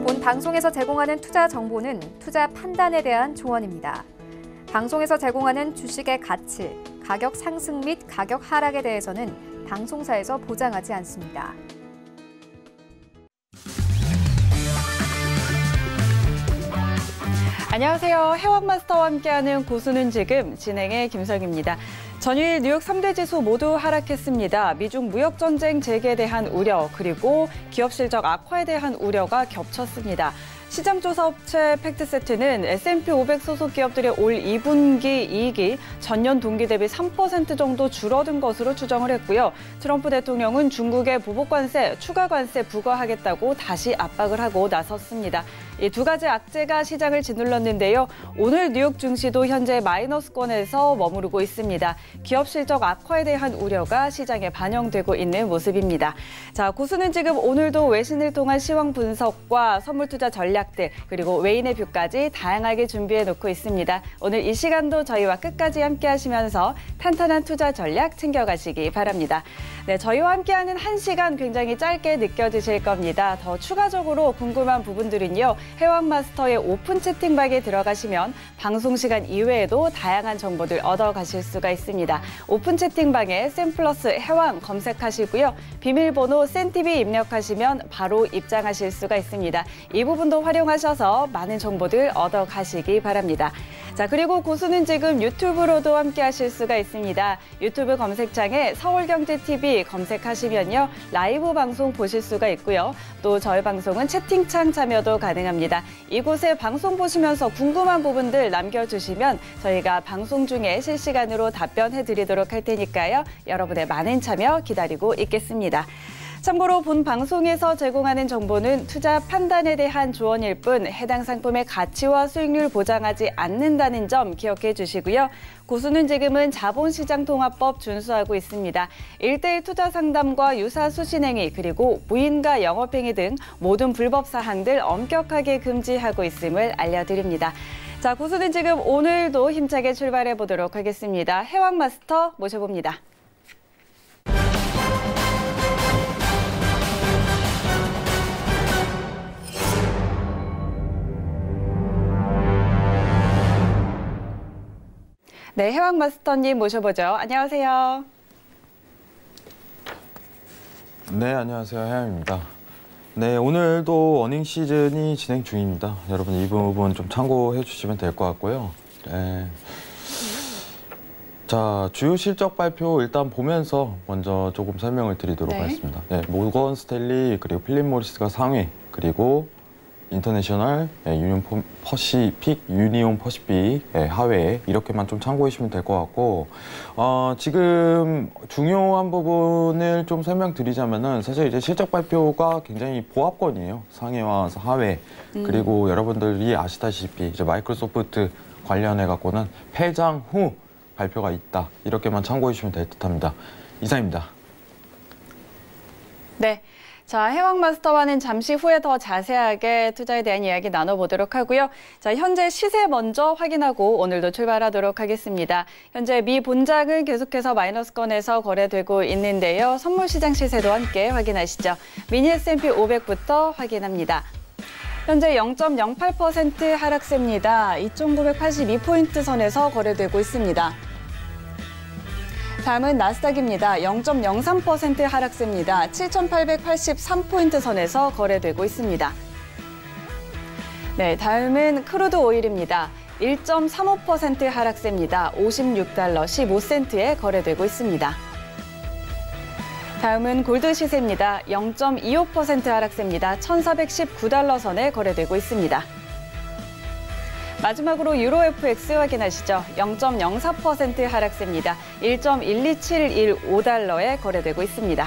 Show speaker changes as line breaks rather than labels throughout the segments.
본 방송에서 제공하는 투자 정보는 투자 판단에 대한 조언입니다. 방송에서 제공하는 주식의 가치, 가격 상승 및 가격 하락에 대해서는 방송사에서 보장하지 않습니다.
안녕하세요. 해왕마스터와 함께하는 고수는 지금 진행의 김석입니다. 전일 뉴욕 3대 지수 모두 하락했습니다. 미중 무역 전쟁 재개에 대한 우려 그리고 기업 실적 악화에 대한 우려가 겹쳤습니다. 시장조사업체 팩트세트는 S&P 500 소속 기업들의 올 2분기 이익이 전년 동기 대비 3% 정도 줄어든 것으로 추정을 했고요. 트럼프 대통령은 중국의 보복관세, 추가 관세 부과하겠다고 다시 압박을 하고 나섰습니다. 이 두 가지 악재가 시장을 짓눌렀는데요. 오늘 뉴욕 증시도 현재 마이너스권에서 머무르고 있습니다. 기업 실적 악화에 대한 우려가 시장에 반영되고 있는 모습입니다. 자, 고수는 지금 오늘도 외신을 통한 시황 분석과 선물 투자 전략들 그리고 외인의 뷰까지 다양하게 준비해 놓고 있습니다. 오늘 이 시간도 저희와 끝까지 함께 하시면서 탄탄한 투자 전략 챙겨가시기 바랍니다. 네, 저희와 함께하는 1시간 굉장히 짧게 느껴지실 겁니다. 더 추가적으로 궁금한 부분들은요. 해왕마스터의 오픈 채팅방에 들어가시면 방송 시간 이외에도 다양한 정보들 얻어가실 수가 있습니다. 오픈 채팅방에 샘플러스 해왕 검색하시고요. 비밀번호 센TV 입력하시면 바로 입장하실 수가 있습니다. 이 부분도 활용하셔서 많은 정보들 얻어가시기 바랍니다. 자, 그리고 고수는 지금 유튜브로도 함께 하실 수가 있습니다. 유튜브 검색창에 서울경제TV 검색하시면요. 라이브 방송 보실 수가 있고요. 또 저희 방송은 채팅창 참여도 가능합니다. 이곳에 방송 보시면서 궁금한 부분들 남겨주시면 저희가 방송 중에 실시간으로 답변해 드리도록 할 테니까요. 여러분의 많은 참여 기다리고 있겠습니다. 참고로 본 방송에서 제공하는 정보는 투자 판단에 대한 조언일 뿐 해당 상품의 가치와 수익률 보장하지 않는다는 점 기억해 주시고요. 고수는 지금은 자본시장통합법 준수하고 있습니다. 1:1 투자 상담과 유사 수신행위 그리고 무인가 영업행위 등 모든 불법 사항들 엄격하게 금지하고 있음을 알려드립니다. 자, 고수는 지금 오늘도 힘차게 출발해 보도록 하겠습니다. 해왕마스터 모셔봅니다. 네, 해왕마스터님 모셔보죠. 안녕하세요.
네, 안녕하세요. 해왕입니다. 네, 오늘도 어닝 시즌이 진행 중입니다. 여러분 이 부분 좀 참고해 주시면 될 것 같고요. 네. 자, 주요 실적 발표 일단 보면서 먼저 조금 설명을 드리도록 하겠습니다. 네, 모건 스탠리 그리고 필립 모리스가 상위 그리고 인터내셔널, 유니온 퍼시픽 하회 이렇게만 좀 참고해 주시면 될 것 같고 지금 중요한 부분을 좀 설명드리자면은 사실 이제 실적 발표가 굉장히 보합권이에요. 상해와 하회 그리고 여러분들이 아시다시피 이제 마이크로소프트 관련해 갖고는 폐장 후 발표가 있다 이렇게만 참고해 주시면 될 듯합니다. 이상입니다.
네. 자, 해왕마스터와는 잠시 후에 더 자세하게 투자에 대한 이야기 나눠보도록 하고요. 자, 현재 시세 먼저 확인하고 오늘도 출발하도록 하겠습니다. 현재 미 본장은 계속해서 마이너스권에서 거래되고 있는데요. 선물시장 시세도 함께 확인하시죠. 미니 S&P 500부터 확인합니다. 현재 0.08% 하락세입니다. 2,982포인트 선에서 거래되고 있습니다. 다음은 나스닥입니다. 0.03% 하락세입니다. 7,883포인트 선에서 거래되고 있습니다. 네, 다음은 크루드 오일입니다. 1.35% 하락세입니다. 56달러 15센트에 거래되고 있습니다. 다음은 골드 시세입니다. 0.25% 하락세입니다. 1,419달러 선에 거래되고 있습니다. 마지막으로 유로 FX 확인하시죠. 0.04% 하락세입니다. 1.12715달러에 거래되고 있습니다.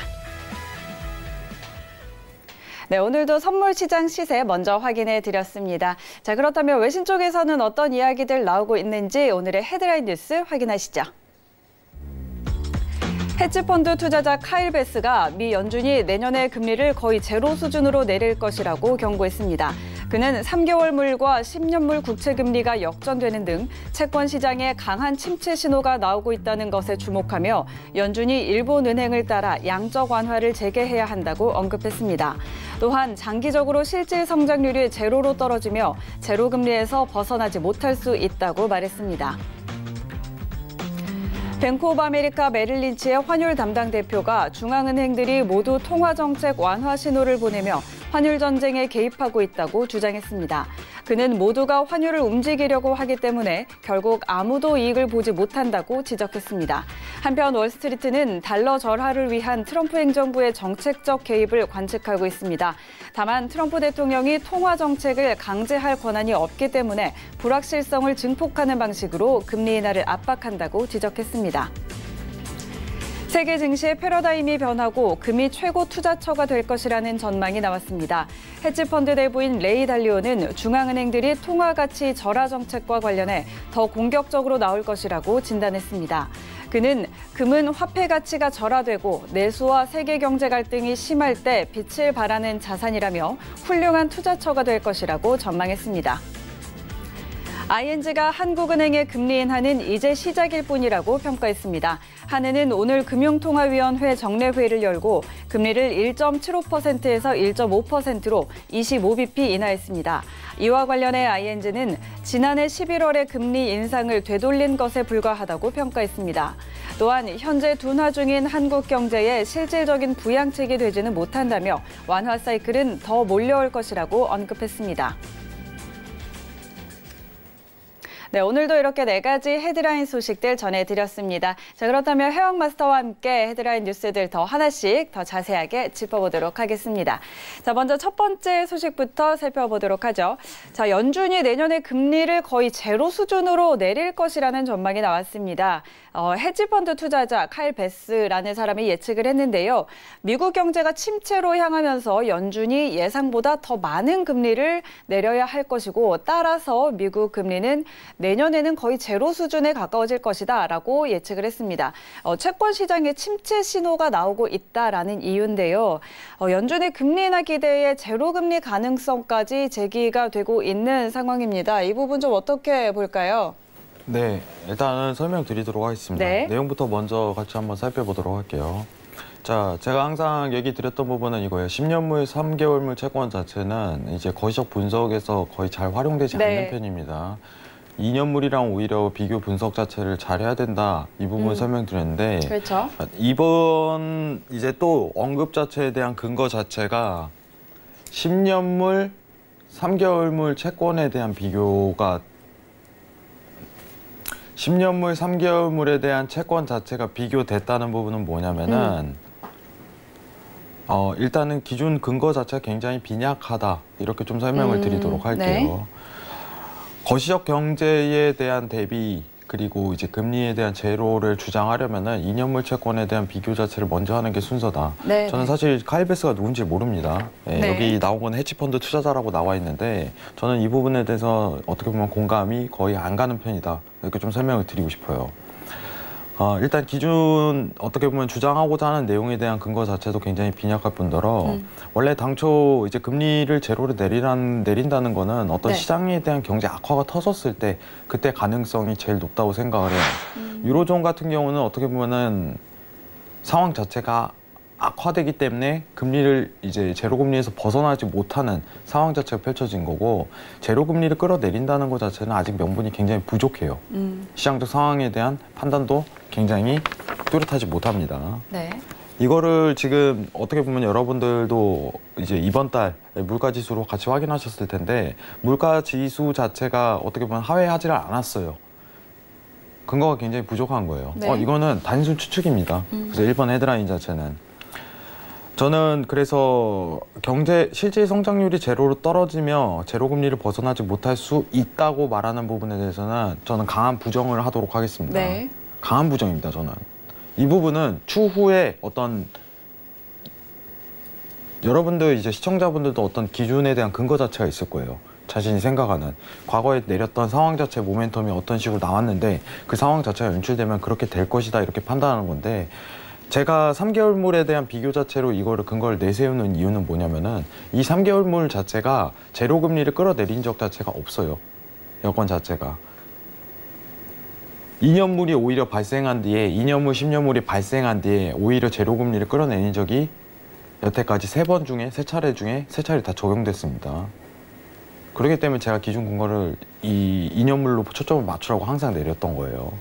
네, 오늘도 선물 시장 시세 먼저 확인해 드렸습니다. 자, 그렇다면 외신 쪽에서는 어떤 이야기들 나오고 있는지 오늘의 헤드라인 뉴스 확인하시죠. 헤지펀드 투자자 카일 베스가 미 연준이 내년에 금리를 거의 제로 수준으로 내릴 것이라고 경고했습니다. 그는 3개월물과 10년물 국채금리가 역전되는 등 채권 시장에 강한 침체 신호가 나오고 있다는 것에 주목하며 연준이 일본은행을 따라 양적 완화를 재개해야 한다고 언급했습니다. 또한 장기적으로 실질 성장률이 제로로 떨어지며 제로금리에서 벗어나지 못할 수 있다고 말했습니다. 뱅크 오브 아메리카 메릴 린치의 환율 담당 대표가 중앙은행들이 모두 통화정책 완화 신호를 보내며 환율 전쟁에 개입하고 있다고 주장했습니다. 그는 모두가 환율을 움직이려고 하기 때문에 결국 아무도 이익을 보지 못한다고 지적했습니다. 한편 월스트리트는 달러 절하를 위한 트럼프 행정부의 정책적 개입을 관측하고 있습니다. 다만 트럼프 대통령이 통화 정책을 강제할 권한이 없기 때문에 불확실성을 증폭하는 방식으로 금리 인하를 압박한다고 지적했습니다. 세계 증시의 패러다임이 변하고 금이 최고 투자처가 될 것이라는 전망이 나왔습니다. 헤지펀드 대부인 레이 달리오는 중앙은행들이 통화가치 절하 정책과 관련해 더 공격적으로 나올 것이라고 진단했습니다. 그는 금은 화폐 가치가 절하되고 내수와 세계 경제 갈등이 심할 때 빛을 발하는 자산이라며 훌륭한 투자처가 될 것이라고 전망했습니다. ING가 한국은행의 금리 인하는 이제 시작일 뿐이라고 평가했습니다. 한은은 오늘 금융통화위원회 정례회의를 열고 금리를 1.75%에서 1.5%로 25bp 인하했습니다. 이와 관련해 ING는 지난해 11월에 금리 인상을 되돌린 것에 불과하다고 평가했습니다. 또한 현재 둔화 중인 한국 경제에 실질적인 부양책이 되지는 못한다며 완화 사이클은 더 몰려올 것이라고 언급했습니다. 네, 오늘도 이렇게 4가지 헤드라인 소식들 전해드렸습니다. 자, 그렇다면 해왕 마스터와 함께 헤드라인 뉴스들 더 하나씩 더 자세하게 짚어보도록 하겠습니다. 자, 먼저 첫 번째 소식부터 살펴보도록 하죠. 자, 연준이 내년에 금리를 거의 제로 수준으로 내릴 것이라는 전망이 나왔습니다. 헤지펀드 투자자 칼 베스라는 사람이 예측을 했는데요. 미국 경제가 침체로 향하면서 연준이 예상보다 더 많은 금리를 내려야 할 것이고 따라서 미국 금리는 내년에는 거의 제로 수준에 가까워질 것이다라고 예측을 했습니다. 채권 시장에 침체 신호가 나오고 있다라는 이유인데요. 연준의 금리 인하 기대에 제로 금리 가능성까지 제기가 되고 있는 상황입니다. 이 부분 좀 어떻게 볼까요?
네, 일단은 설명드리도록 하겠습니다.
네.
내용부터 먼저 같이 한번 살펴보도록 할게요. 자, 제가 항상 얘기 드렸던 부분은 이거예요. 10년물, 3개월물 채권 자체는 이제 거시적 분석에서 거의 잘 활용되지 않는 편입니다. 2년물이랑 오히려 비교 분석 자체를 잘 해야 된다. 이 부분 설명드렸는데
그렇죠.
이번 이제 또 언급 자체에 대한 근거 자체가 10년물, 3개월물 채권에 대한 비교가 10년물, 3개월물에 대한 채권 자체가 비교됐다는 부분은 뭐냐면은 일단은 기준 근거 자체가 굉장히 빈약하다. 이렇게 좀 설명을 드리도록 할게요.
네.
거시적 경제에 대한 대비 그리고 이제 금리에 대한 제로를 주장하려면은 2년물 채권에 대한 비교 자체를 먼저 하는 게 순서다.
네.
저는 사실 칼 베스가 누군지 모릅니다. 예,
네.
여기 나온 건 헤지펀드 투자자라고 나와 있는데 저는 이 부분에 대해서 어떻게 보면 공감이 거의 안 가는 편이다. 이렇게 좀 설명을 드리고 싶어요. 일단 기준 어떻게 보면 주장하고자 하는 내용에 대한 근거 자체도 굉장히 빈약할 뿐더러 원래 당초 이제 금리를 제로로 내린다는 거는 어떤 시장에 대한 경제 악화가 터졌을 때 그때 가능성이 제일 높다고 생각을 해요. 유로존 같은 경우는 어떻게 보면은 상황 자체가 악화되기 때문에 금리를 이제 제로금리에서 벗어나지 못하는 상황 자체가 펼쳐진 거고 제로금리를 끌어내린다는 것 자체는 아직 명분이 굉장히 부족해요. 시장적 상황에 대한 판단도 굉장히 뚜렷하지 못합니다.
네.
이거를 지금 어떻게 보면 여러분들도 이제 이번 달 물가지수로 같이 확인하셨을 텐데 물가지수 자체가 어떻게 보면 하회하지를 않았어요. 근거가 굉장히 부족한 거예요.
네.
이거는 단순 추측입니다. 그래서 1번 헤드라인 자체는. 저는 그래서 경제 실질 성장률이 제로로 떨어지며 제로금리를 벗어나지 못할 수 있다고 말하는 부분에 대해서는 저는 강한 부정을 하도록 하겠습니다.
네.
강한 부정입니다, 저는. 이 부분은 추후에 어떤 여러분들 이제 시청자분들도 어떤 기준에 대한 근거 자체가 있을 거예요. 자신이 생각하는 과거에 내렸던 상황 자체 모멘텀이 어떤 식으로 나왔는데 그 상황 자체가 연출되면 그렇게 될 것이다 이렇게 판단하는 건데 제가 3개월물에 대한 비교 자체로 이거를 근거를 내세우는 이유는 뭐냐면은 이 3개월물 자체가 제로금리를 끌어내린 적 자체가 없어요. 여건 자체가. 2년물이 오히려 발생한 뒤에 2년물, 10년물이 발생한 뒤에 오히려 제로금리를 끌어내린 적이 여태까지 3번 중에 3차례 중에 3차례 다 적용됐습니다. 그렇기 때문에 제가 기준 근거를 이 2년물로 초점을 맞추라고 항상 내렸던 거예요.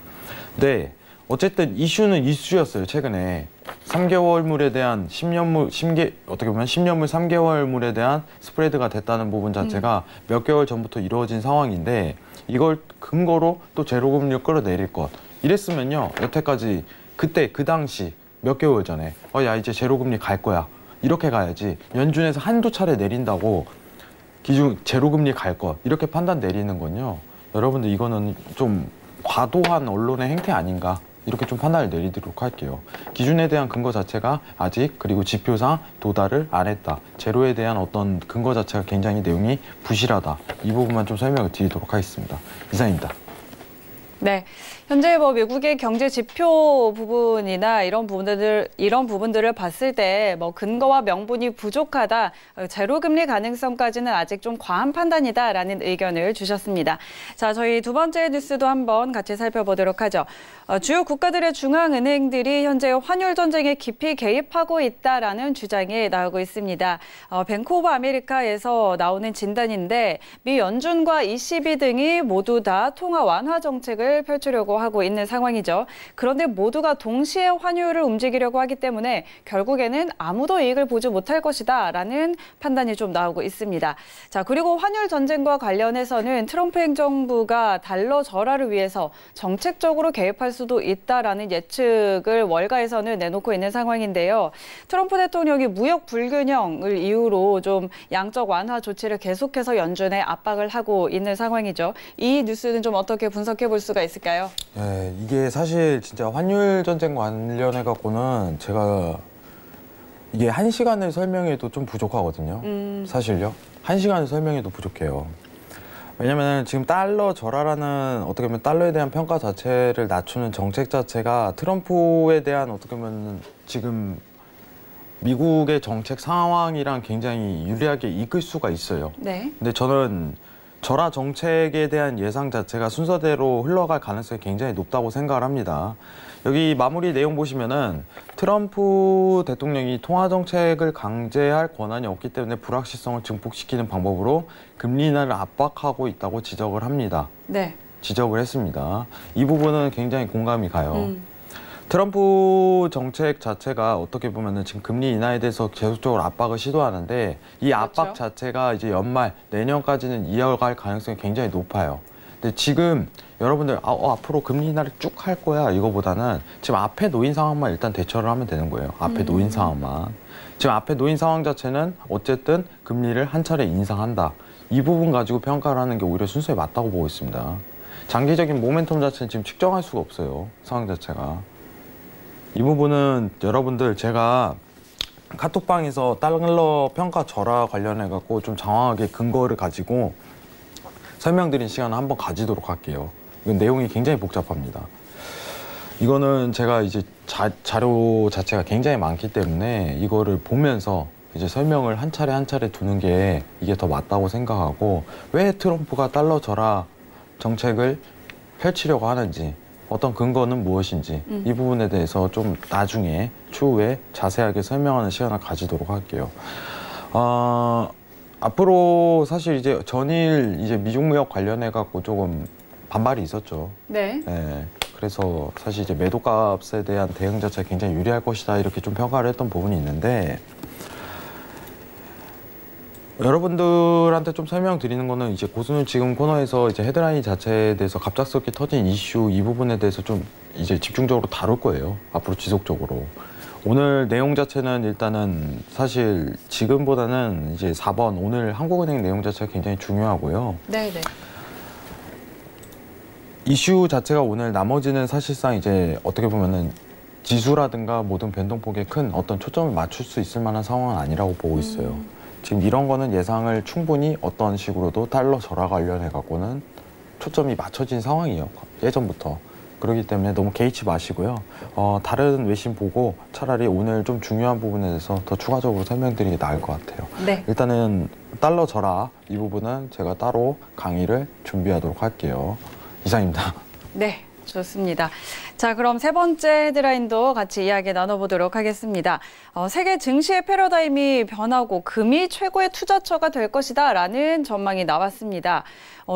근데 어쨌든 이슈는 이슈였어요. 최근에 3개월물에 대한 10년물, 어떻게 보면 10년물 3개월물에 대한 스프레드가 됐다는 부분 자체가 몇 개월 전부터 이루어진 상황인데 이걸 근거로 또 제로금리를 끌어내릴 것. 이랬으면요. 여태까지 그때 그 당시 몇 개월 전에 야 이제 제로금리 갈 거야. 이렇게 가야지. 연준에서 한두 차례 내린다고 기준 제로금리 갈 것. 이렇게 판단 내리는 건요. 여러분들 이거는 좀 과도한 언론의 행태 아닌가. 이렇게 좀 판단을 내리도록 할게요. 기준에 대한 근거 자체가 아직 그리고 지표상 도달을 안 했다. 제로에 대한 어떤 근거 자체가 굉장히 내용이 부실하다. 이 부분만 좀 설명을 드리도록 하겠습니다. 이상입니다.
네, 현재 뭐 미국의 경제 지표 부분이나 이런 부분들을 봤을 때 뭐 근거와 명분이 부족하다, 제로금리 가능성까지는 아직 좀 과한 판단이다라는 의견을 주셨습니다. 자, 저희 두 번째 뉴스도 한번 같이 살펴보도록 하죠. 주요 국가들의 중앙은행들이 현재 환율 전쟁에 깊이 개입하고 있다라는 주장이 나오고 있습니다. 뱅크 오브 아메리카에서 나오는 진단인데 미 연준과 ECB 등이 모두 다 통화 완화 정책을 펼치려고 하고 있는 상황이죠. 그런데 모두가 동시에 환율을 움직이려고 하기 때문에 결국에는 아무도 이익을 보지 못할 것이다라는 판단이 좀 나오고 있습니다. 자, 그리고 환율 전쟁과 관련해서는 트럼프 행정부가 달러 절하를 위해서 정책적으로 개입할 수도 있다라는 예측을 월가에서는 내놓고 있는 상황인데요. 트럼프 대통령이 무역 불균형을 이유로 좀 양적 완화 조치를 계속해서 연준에 압박을 하고 있는 상황이죠. 이 뉴스는 좀 어떻게 분석해 볼 수가 있을까요?
네, 이게 사실 진짜 환율 전쟁 관련해 갖고는 제가 이게 1시간을 설명해도 좀 부족하거든요. 사실요. 1시간을 설명해도 부족해요. 왜냐면 지금 달러 절하라는 어떻게 보면 달러에 대한 평가 자체를 낮추는 정책 자체가 트럼프에 대한 어떻게 보면 지금 미국의 정책 상황이랑 굉장히 유리하게 이끌 수가 있어요.
네.
근데 저는 절하 정책에 대한 예상 자체가 순서대로 흘러갈 가능성이 굉장히 높다고 생각을 합니다. 여기 마무리 내용 보시면은 트럼프 대통령이 통화 정책을 강제할 권한이 없기 때문에 불확실성을 증폭시키는 방법으로 금리 인하를 압박하고 있다고 지적을 합니다.
네.
지적을 했습니다. 이 부분은 굉장히 공감이 가요. 트럼프 정책 자체가 어떻게 보면은 지금 금리 인하에 대해서 계속적으로 압박을 시도하는데 이 압박
그렇죠.
자체가 이제 연말 내년까지는 이어갈 가능성이 굉장히 높아요. 근데 지금 여러분들 앞으로 금리 인하를 쭉 할 거야 이거보다는 지금 앞에 놓인 상황만 일단 대처를 하면 되는 거예요. 앞에 놓인 상황만. 지금 앞에 놓인 상황 자체는 어쨌든 금리를 한 차례 인상한다. 이 부분 가지고 평가를 하는 게 오히려 순서에 맞다고 보고 있습니다. 장기적인 모멘텀 자체는 지금 측정할 수가 없어요. 상황 자체가. 이 부분은 여러분들 제가 카톡방에서 달러 평가 절하 관련해 갖고 좀 장황하게 근거를 가지고 설명드린 시간을 한번 가지도록 할게요. 이건 내용이 굉장히 복잡합니다. 이거는 제가 이제 자료 자체가 굉장히 많기 때문에 이거를 보면서 이제 설명을 한 차례 한 차례 두는 게 이게 더 맞다고 생각하고 왜 트럼프가 달러 절하 정책을 펼치려고 하는지 어떤 근거는 무엇인지 이 부분에 대해서 좀 나중에 추후에 자세하게 설명하는 시간을 가지도록 할게요. 앞으로 사실 이제 전일 이제 미중 무역 관련해 갖고 조금 반발이 있었죠.
네.
네. 그래서 사실 이제 매도값에 대한 대응 자체가 굉장히 유리할 것이다 이렇게 좀 평가를 했던 부분이 있는데 여러분들한테 좀 설명드리는 거는 이제 고수는 지금 코너에서 이제 헤드라인 자체에 대해서 갑작스럽게 터진 이슈 이 부분에 대해서 좀 이제 집중적으로 다룰 거예요. 앞으로 지속적으로. 오늘 내용 자체는 일단은 사실 지금보다는 이제 4번 오늘 한국은행 내용 자체가 굉장히 중요하고요.
네네.
이슈 자체가 오늘 나머지는 사실상 이제 어떻게 보면은 지수라든가 모든 변동폭에 큰 어떤 초점을 맞출 수 있을 만한 상황은 아니라고 보고 있어요. 지금 이런 거는 예상을 충분히 어떤 식으로도 달러 절하 관련해 갖고는 초점이 맞춰진 상황이에요. 예전부터. 그렇기 때문에 너무 개의치 마시고요. 다른 외신 보고 차라리 오늘 좀 중요한 부분에 대해서 더 추가적으로 설명드리는 게 나을 것 같아요.
네.
일단은 달러 절하 이 부분은 제가 따로 강의를 준비하도록 할게요. 이상입니다.
네, 좋습니다. 자, 그럼 세 번째 헤드라인도 같이 이야기 나눠보도록 하겠습니다. 세계 증시의 패러다임이 변하고 금이 최고의 투자처가 될 것이다라는 전망이 나왔습니다.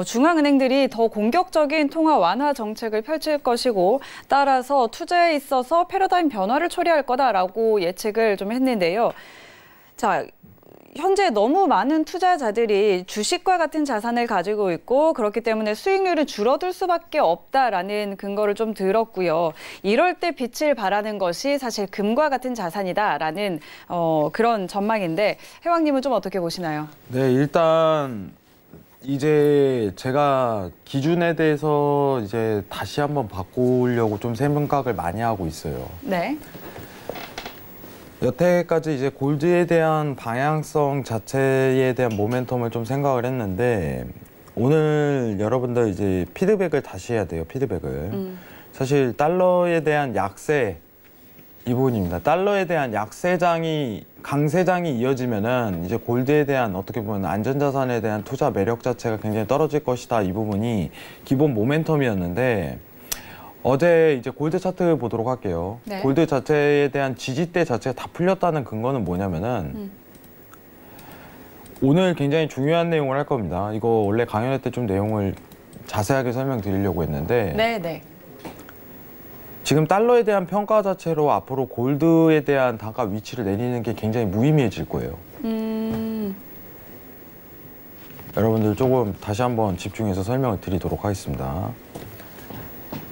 중앙은행들이 더 공격적인 통화 완화 정책을 펼칠 것이고 따라서 투자에 있어서 패러다임 변화를 초래할 거다라고 예측을 좀 했는데요. 자, 현재 너무 많은 투자자들이 주식과 같은 자산을 가지고 있고 그렇기 때문에 수익률은 줄어들 수밖에 없다라는 근거를 좀 들었고요. 이럴 때 빛을 발하는 것이 사실 금과 같은 자산이다라는 그런 전망인데 회왕님은 좀 어떻게 보시나요?
네, 일단 이제 제가 기준에 대해서 이제 다시 한번 바꾸려고 좀 생각을 많이 하고 있어요.
네.
여태까지 이제 골드에 대한 방향성 자체에 대한 모멘텀을 좀 생각을 했는데 오늘 여러분들 이제 피드백을 다시 해야 돼요. 피드백을. 사실 달러에 대한 약세 이 부분입니다. 달러에 대한 강세장이 이어지면은 이제 골드에 대한 어떻게 보면 안전자산에 대한 투자 매력 자체가 굉장히 떨어질 것이다. 이 부분이 기본 모멘텀이었는데 어제 이제 골드 차트 보도록 할게요.
네.
골드 자체에 대한 지지대 자체가 다 풀렸다는 근거는 뭐냐면은 오늘 굉장히 중요한 내용을 할 겁니다. 이거 원래 강연회 때 좀 내용을 자세하게 설명드리려고 했는데
네.
지금 달러에 대한 평가 자체로 앞으로 골드에 대한 단가 위치를 내리는 게 굉장히 무의미해질 거예요. 여러분들 조금 다시 한번 집중해서 설명을 드리도록 하겠습니다.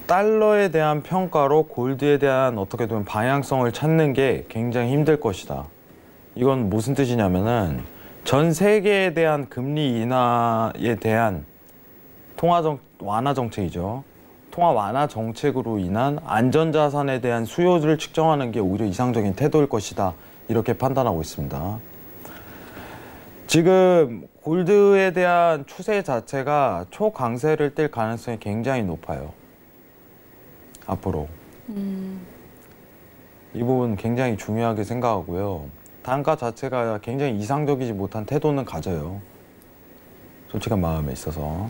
달러에 대한 평가로 골드에 대한 어떻게 보면 방향성을 찾는 게 굉장히 힘들 것이다. 이건 무슨 뜻이냐면은 전 세계에 대한 금리 인하에 대한 완화 정책이죠. 통화 완화 정책으로 인한 안전자산에 대한 수요를 측정하는 게 오히려 이상적인 태도일 것이다. 이렇게 판단하고 있습니다. 지금 골드에 대한 추세 자체가 초강세를 띨 가능성이 굉장히 높아요. 앞으로. 이 부분 굉장히 중요하게 생각하고요. 단가 자체가 굉장히 이상적이지 못한 태도는 가져요. 솔직한 마음에 있어서.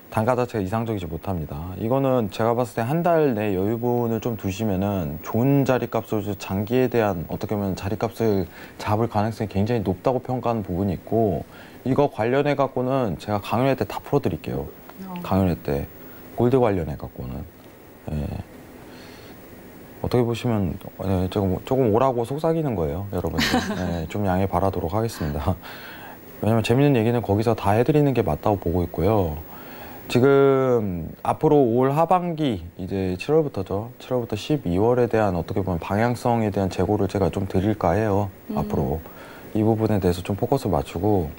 단가 자체가 이상적이지 못합니다. 이거는 제가 봤을 때 한 달 내 여유분을 좀 두시면은 좋은 자리값을 장기에 대한 어떻게 보면 자리값을 잡을 가능성이 굉장히 높다고 평가하는 부분이 있고 이거 관련해 갖고는 제가 강연회 때 다 풀어드릴게요. 강연회 때 골드 관련해 갖고는. 예. 어떻게 보시면 조금 오라고 속삭이는 거예요, 여러분들. 네, 좀 양해 바라도록 하겠습니다. 왜냐면 재밌는 얘기는 거기서 다 해드리는 게 맞다고 보고 있고요. 지금 앞으로 올 하반기 이제 7월부터죠. 7월부터 12월에 대한 어떻게 보면 방향성에 대한 재고를 제가 좀 드릴까 해요. 앞으로 이 부분에 대해서 좀 포커스 맞추고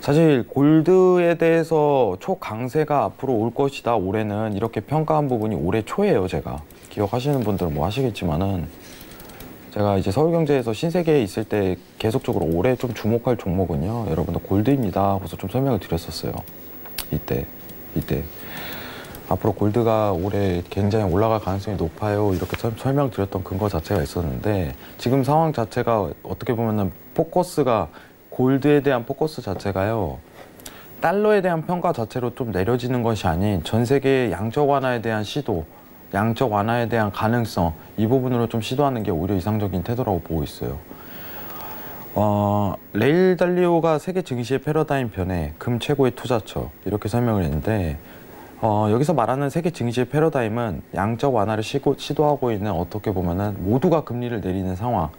사실 골드에 대해서 초강세가 앞으로 올 것이다. 올해는 이렇게 평가한 부분이 올해 초예요, 제가. 기억하시는 분들은 뭐 하시겠지만은 제가 이제 서울경제에서 신세계에 있을 때 계속적으로 올해 좀 주목할 종목은요, 여러분들 골드입니다. 그래서 좀 설명을 드렸었어요. 이때 앞으로 골드가 올해 굉장히 올라갈 가능성이 높아요. 이렇게 설명드렸던 근거 자체가 있었는데 지금 상황 자체가 어떻게 보면은 포커스가 골드에 대한 포커스 자체가요. 달러에 대한 평가 자체로 좀 내려지는 것이 아닌 전 세계의 양적 완화에 대한 시도, 양적 완화에 대한 가능성 이 부분으로 좀 시도하는 게 오히려 이상적인 태도라고 보고 있어요. 레일 달리오가 세계 증시의 패러다임 변해 금 최고의 투자처 이렇게 설명을 했는데 여기서 말하는 세계 증시의 패러다임은 양적 완화를 시도하고 있는 어떻게 보면은 모두가 금리를 내리는 상황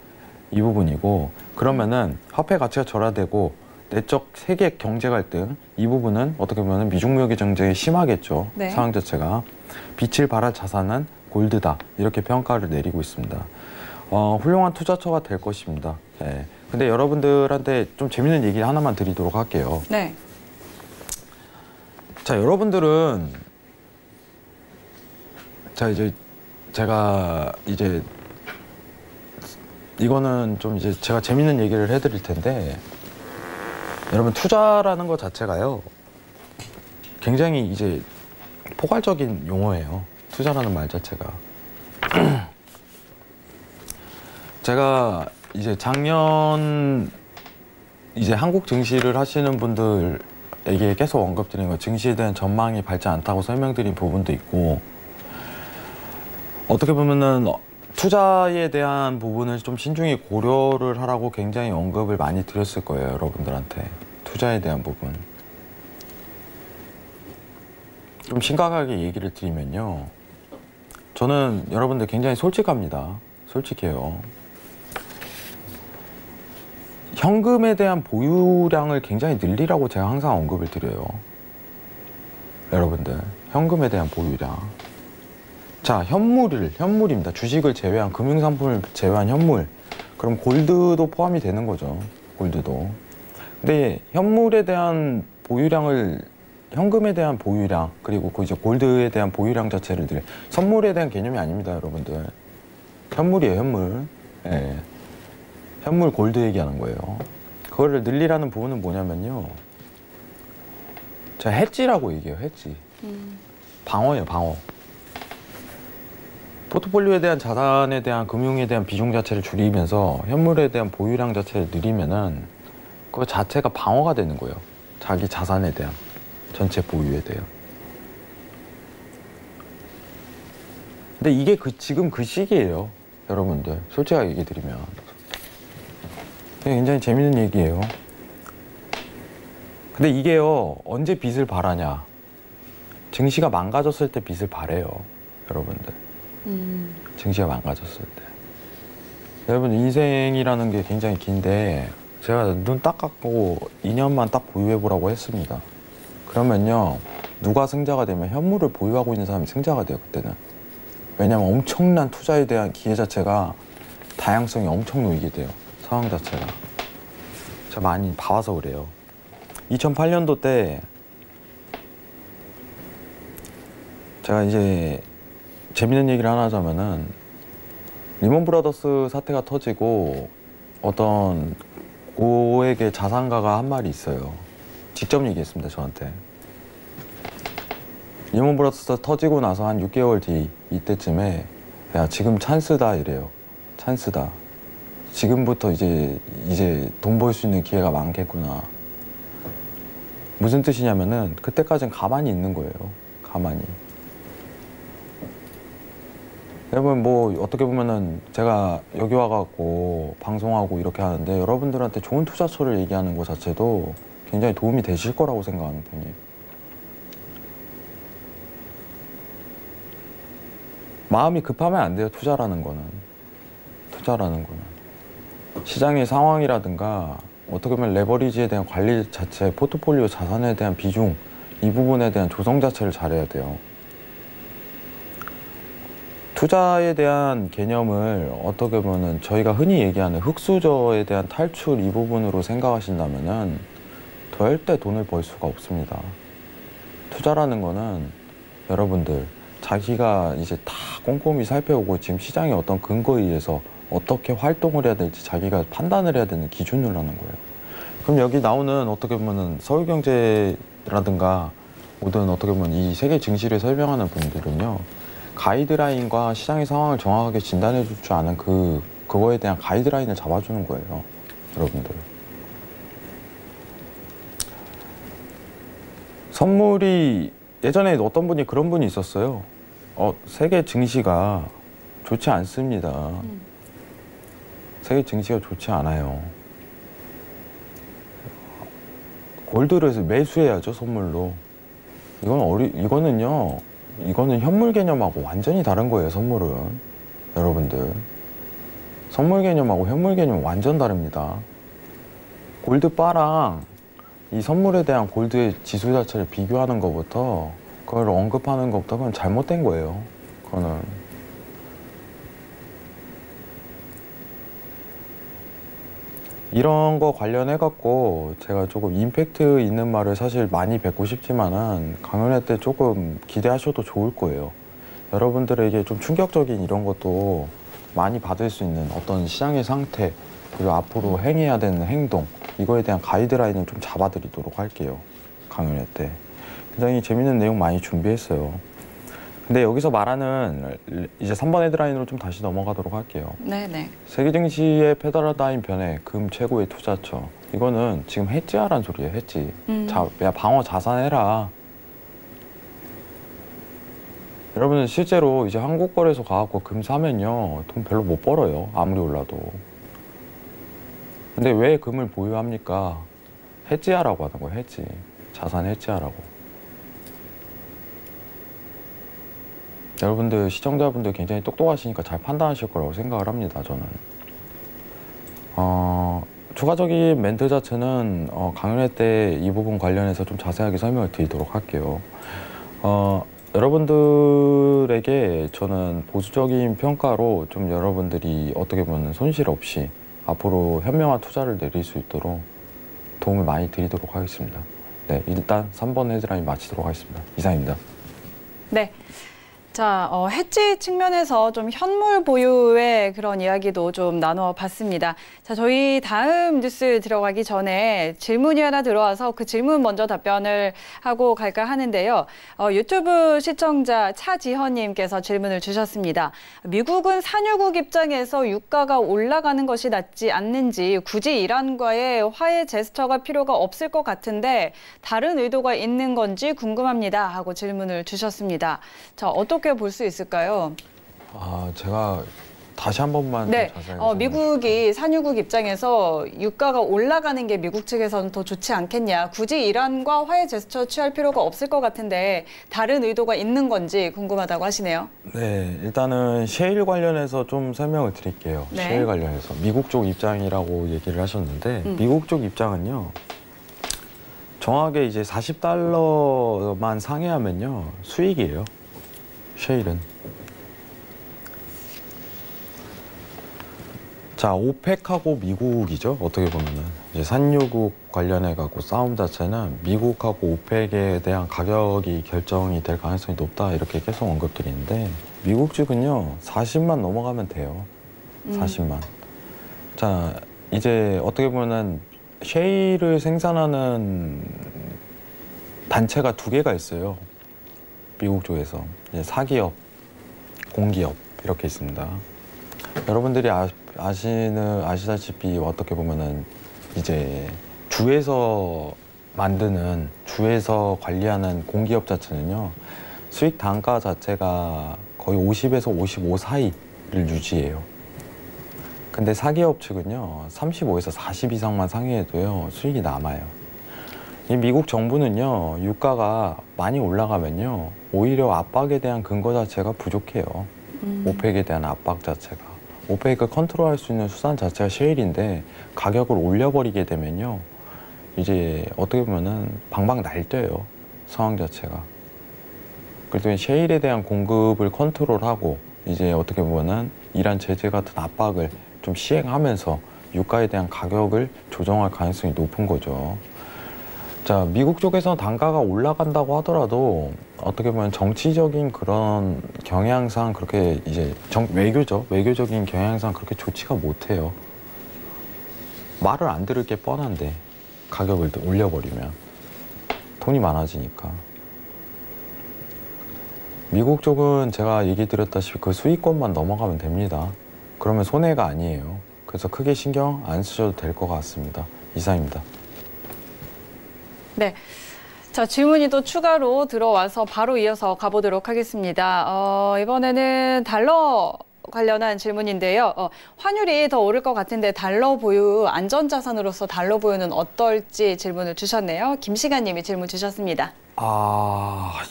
이 부분이고 그러면은 화폐 가치가 절하되고 내적 세계 경제 갈등 이 부분은 어떻게 보면 미중 무역의 전쟁이 심하겠죠.
네.
상황 자체가 빛을 발할 자산은 골드다 이렇게 평가를 내리고 있습니다. 훌륭한 투자처가 될 것입니다. 네. 근데 여러분들한테 좀 재밌는 얘기 하나만 드리도록 할게요.
네.
자, 여러분들은 제가 이제 이거는 좀 이제 제가 재밌는 얘기를 해드릴 텐데 여러분 투자라는 것 자체가요 굉장히 이제 포괄적인 용어예요. 투자라는 말 자체가. 제가 이제 작년 이제 한국 증시를 하시는 분들에게 계속 언급드린 거, 증시에 대한 전망이 밝지 않다고 설명드린 부분도 있고, 어떻게 보면은 투자에 대한 부분을 좀 신중히 고려를 하라고 굉장히 언급을 많이 드렸을 거예요, 여러분들한테. 투자에 대한 부분. 좀 심각하게 얘기를 드리면요. 저는 여러분들 굉장히 솔직합니다. 솔직해요. 현금에 대한 보유량을 굉장히 늘리라고 제가 항상 언급을 드려요. 여러분들, 현금에 대한 보유량. 자, 현물입니다. 주식을 제외한, 금융상품을 제외한 현물. 그럼 골드도 포함이 되는 거죠. 골드도. 근데 현물에 대한 보유량을, 현금에 대한 보유량, 그리고 그 이제 골드에 대한 보유량 자체를 선물에 대한 개념이 아닙니다, 여러분들. 현물이에요, 현물. 예. 현물 골드 얘기하는 거예요. 그거를 늘리라는 부분은 뭐냐면요. 제가 해지라고 얘기해요, 해지. 방어예요, 방어. 포트폴리오에 대한 자산에 대한 금융에 대한 비중 자체를 줄이면서 현물에 대한 보유량 자체를 늘리면은 그거 자체가 방어가 되는 거예요. 자기 자산에 대한, 전체 보유에 대한. 근데 이게 지금 그 시기예요, 여러분들. 솔직하게 얘기 드리면. 굉장히 재밌는 얘기예요. 근데 이게요, 언제 빚을 바라냐. 증시가 망가졌을 때 빚을 바래요, 여러분들. 증시가 망가졌을 때. 여러분, 인생이라는 게 굉장히 긴데, 제가 눈 딱 감고 2년만 딱 보유해보라고 했습니다. 그러면요, 누가 승자가 되면 현물을 보유하고 있는 사람이 승자가 돼요, 그때는. 왜냐면 엄청난 투자에 대한 기회 자체가 다양성이 엄청 놓이게 돼요, 상황 자체가. 제가 많이 봐와서 그래요. 2008년도 때 제가 이제 재밌는 얘기를 하나 하자면은, 리먼 브라더스 사태가 터지고 어떤 고액의 자산가가 한 말이 있어요. 직접 얘기했습니다, 저한테. 리먼 브라더스 터지고 나서 한 6개월 뒤 이때쯤에, 야, 지금 찬스다 이래요. 찬스다. 지금부터 이제 돈 벌 수 있는 기회가 많겠구나. 무슨 뜻이냐면은 그때까지는 가만히 있는 거예요. 가만히. 여러분, 뭐 어떻게 보면은 제가 여기 와갖고 방송하고 이렇게 하는데, 여러분들한테 좋은 투자처를 얘기하는 것 자체도 굉장히 도움이 되실 거라고 생각하는 편이에요. 마음이 급하면 안 돼요, 투자라는 거는. 시장의 상황이라든가 어떻게 보면 레버리지에 대한 관리 자체, 포트폴리오 자산에 대한 비중, 이 부분에 대한 조성 자체를 잘해야 돼요. 투자에 대한 개념을 어떻게 보면 저희가 흔히 얘기하는 흑수저에 대한 탈출, 이 부분으로 생각하신다면은 절대 돈을 벌 수가 없습니다. 투자라는 거는 여러분들, 자기가 이제 다 꼼꼼히 살펴보고 지금 시장의 어떤 근거에 의해서 어떻게 활동을 해야 될지 자기가 판단을 해야 되는 기준을 하는 거예요. 그럼 여기 나오는 어떻게 보면은 서울경제라든가 모든 어떻게 보면 이 세계 증시를 설명하는 분들은요, 가이드라인과 시장의 상황을 정확하게 진단해 줄 줄 아는 그거에 대한 가이드라인을 잡아주는 거예요, 여러분들. 선물이, 예전에 어떤 분이 그런 분이 있었어요. 세계 증시가 좋지 않습니다. 세계 증시가 좋지 않아요. 골드를 매수해야죠, 선물로. 이거는 현물 개념하고 완전히 다른 거예요, 선물은. 여러분들. 선물 개념하고 현물 개념은 완전 다릅니다. 골드 바랑 이 선물에 대한 골드의 지수 자체를 비교하는 것부터, 그걸 언급하는 것부터 그건 잘못된 거예요. 그거는. 이런 거 관련해갖고 제가 조금 임팩트 있는 말을 사실 많이 뵙고 싶지만은 강연회 때 조금 기대하셔도 좋을 거예요. 여러분들에게 좀 충격적인 이런 것도 많이 받을 수 있는 어떤 시장의 상태, 그리고 앞으로 행해야 되는 행동, 이거에 대한 가이드라인을 좀 잡아드리도록 할게요. 강연회 때. 굉장히 재밌는 내용 많이 준비했어요. 근데 여기서 말하는 이제 3번 헤드라인으로 좀 다시 넘어가도록 할게요.
네네.
세계 증시의 패러다임 변에 금 최고의 투자처. 이거는 지금 해지하란 소리예요. 해지. 야 방어 자산해라. 여러분은 실제로 이제 한국거래소 가갖고 금 사면요 돈 별로 못 벌어요. 아무리 올라도. 근데 왜 금을 보유합니까? 해지하라고 하는 거예요. 해지. 자산 해지하라고. 여러분들 시청자분들 굉장히 똑똑하시니까 잘 판단하실 거라고 생각을 합니다. 저는 추가적인 멘트 자체는 강연회 때 이 부분 관련해서 좀 자세하게 설명을 드리도록 할게요. 여러분들에게 저는 보수적인 평가로 좀 여러분들이 어떻게 보면 손실 없이 앞으로 현명한 투자를 내릴 수 있도록 도움을 많이 드리도록 하겠습니다. 네, 일단 3번 헤드라인 마치도록 하겠습니다. 이상입니다.
네. 자, 해지 측면에서 좀 현물 보유의 그런 이야기도 좀 나눠봤습니다. 자, 저희 다음 뉴스 들어가기 전에 질문이 하나 들어와서 그 질문 먼저 답변을 하고 갈까 하는데요. 유튜브 시청자 차지현님께서 질문을 주셨습니다. 미국은 산유국 입장에서 유가가 올라가는 것이 낫지 않는지 굳이 이란과의 화해 제스처가 필요가 없을 것 같은데 다른 의도가 있는 건지 궁금합니다. 하고 질문을 주셨습니다. 자, 어떻게 볼 수 있을까요?
제가 다시 한 번만
네,
좀 자세하게
미국이 산유국 입장에서 유가가 올라가는 게 미국 측에서는 더 좋지 않겠냐. 굳이 이란과 화해 제스처 취할 필요가 없을 것 같은데 다른 의도가 있는 건지 궁금하다고 하시네요.
네, 일단은 셰일 관련해서 좀 설명을 드릴게요.
네.
셰일 관련해서 미국 쪽 입장이라고 얘기를 하셨는데 미국 쪽 입장은요. 정확하게 이제 $40만 상회하면요. 수익이에요. 셰일은. 자, 오펙하고 미국이죠. 어떻게 보면은 이제 산유국 관련해 갖고 싸움 자체는 미국하고 오펙에 대한 가격이 결정이 될 가능성이 높다 이렇게 계속 언급드리는데 미국 측은요 40만 넘어가면 돼요. 40만. 자, 이제 어떻게 보면은 셰일을 생산하는 단체가 두 개가 있어요. 미국 쪽에서 이제 사기업, 공기업 이렇게 있습니다. 여러분들이 아시다시피 어떻게 보면은 이제 주에서 만드는 주에서 관리하는 공기업 자체는요 수익 단가 자체가 거의 50에서 55 사이를 유지해요. 근데 사기업 측은요 35에서 40 이상만 상회해도요 수익이 남아요. 이 미국 정부는요 유가가 많이 올라가면요 오히려 압박에 대한 근거 자체가 부족해요. 오펙에 대한 압박 자체가. 오펙을 컨트롤할 수 있는 수단 자체가 셰일인데 가격을 올려버리게 되면요 이제 어떻게 보면은 방방 날뛰어요 상황 자체가. 그래서 셰일에 대한 공급을 컨트롤하고 이제 어떻게 보면은 이란 제재 같은 압박을 좀 시행하면서 유가에 대한 가격을 조정할 가능성이 높은 거죠. 자, 미국 쪽에서 단가가 올라간다고 하더라도 어떻게 보면 정치적인 그런 경향상 그렇게 이제 외교죠. 외교적인 경향상 그렇게 좋지가 못해요. 말을 안 들을 게 뻔한데 가격을 올려버리면 돈이 많아지니까. 미국 쪽은 제가 얘기 드렸다시피 그 수익권만 넘어가면 됩니다. 그러면 손해가 아니에요. 그래서 크게 신경 안 쓰셔도 될 것 같습니다. 이상입니다.
네. 자, 질문이 또 추가로 들어와서 바로 이어서 가보도록 하겠습니다. 이번에는 달러 관련한 질문인데요. 환율이 더 오를 것 같은데 달러 보유, 안전자산으로서 달러 보유는 어떨지 질문을 주셨네요. 김시간 님이 질문 주셨습니다.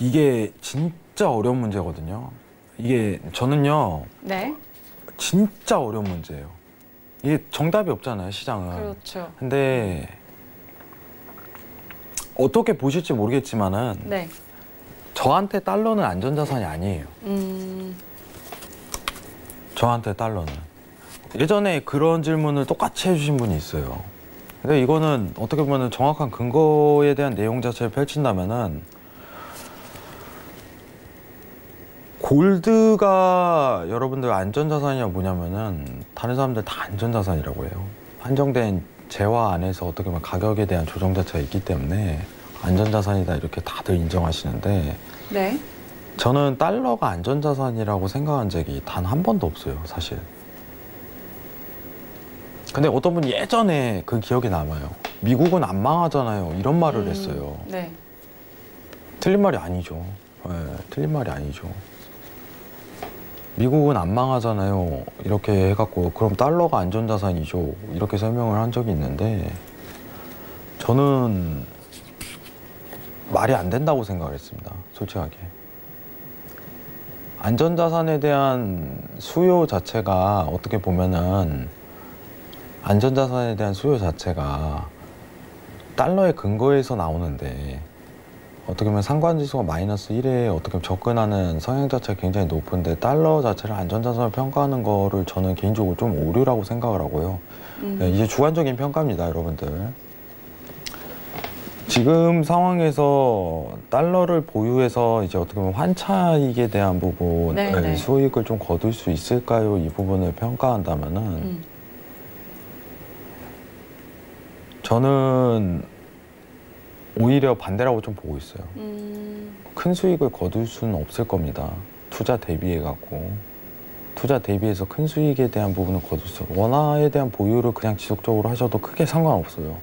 이게 진짜 어려운 문제거든요. 이게 저는요.
네.
진짜 어려운 문제예요. 이게 정답이 없잖아요, 시장은.
그렇죠.
근데 어떻게 보실지 모르겠지만은
네.
저한테 달러는 안전자산이 아니에요. 저한테 달러는. 예전에 그런 질문을 똑같이 해주신 분이 있어요. 근데 이거는 어떻게 보면 정확한 근거에 대한 내용 자체를 펼친다면은 골드가 여러분들 안전자산이냐 뭐냐면은 다른 사람들 다 안전자산이라고 해요. 한정된 재화 안에서 어떻게 보면 가격에 대한 조정 자체가 있기 때문에 안전자산이다 이렇게 다들 인정하시는데
네.
저는 달러가 안전자산이라고 생각한 적이 단 한 번도 없어요, 사실. 근데 어떤 분이 예전에 그 기억이 남아요. 미국은 안 망하잖아요. 이런 말을 했어요.
네.
틀린 말이 아니죠. 네, 틀린 말이 아니죠. 미국은 안 망하잖아요. 이렇게 해갖고 그럼 달러가 안전자산이죠. 이렇게 설명을 한 적이 있는데 저는 말이 안 된다고 생각을 했습니다. 솔직하게. 안전자산에 대한 수요 자체가 어떻게 보면은 안전자산에 대한 수요 자체가 달러의 근거에서 나오는데 어떻게 보면 상관지수가 마이너스 1에 어떻게 보면 접근하는 성향 자체가 굉장히 높은데 달러 자체를 안전자산을 평가하는 거를 저는 개인적으로 좀 오류라고 생각을 하고요. 네, 이제 주관적인 평가입니다, 여러분들. 지금 상황에서 달러를 보유해서 이제 어떻게 보면 환차익에 대한 부분,
네.
수익을 좀 거둘 수 있을까요? 이 부분을 평가한다면은 저는 오히려 반대라고 좀 보고 있어요. 큰 수익을 거둘 수는 없을 겁니다. 투자 대비해 갖고. 투자 대비해서 큰 수익에 대한 부분을 거둘 수, 원화에 대한 보유를 그냥 지속적으로 하셔도 크게 상관없어요.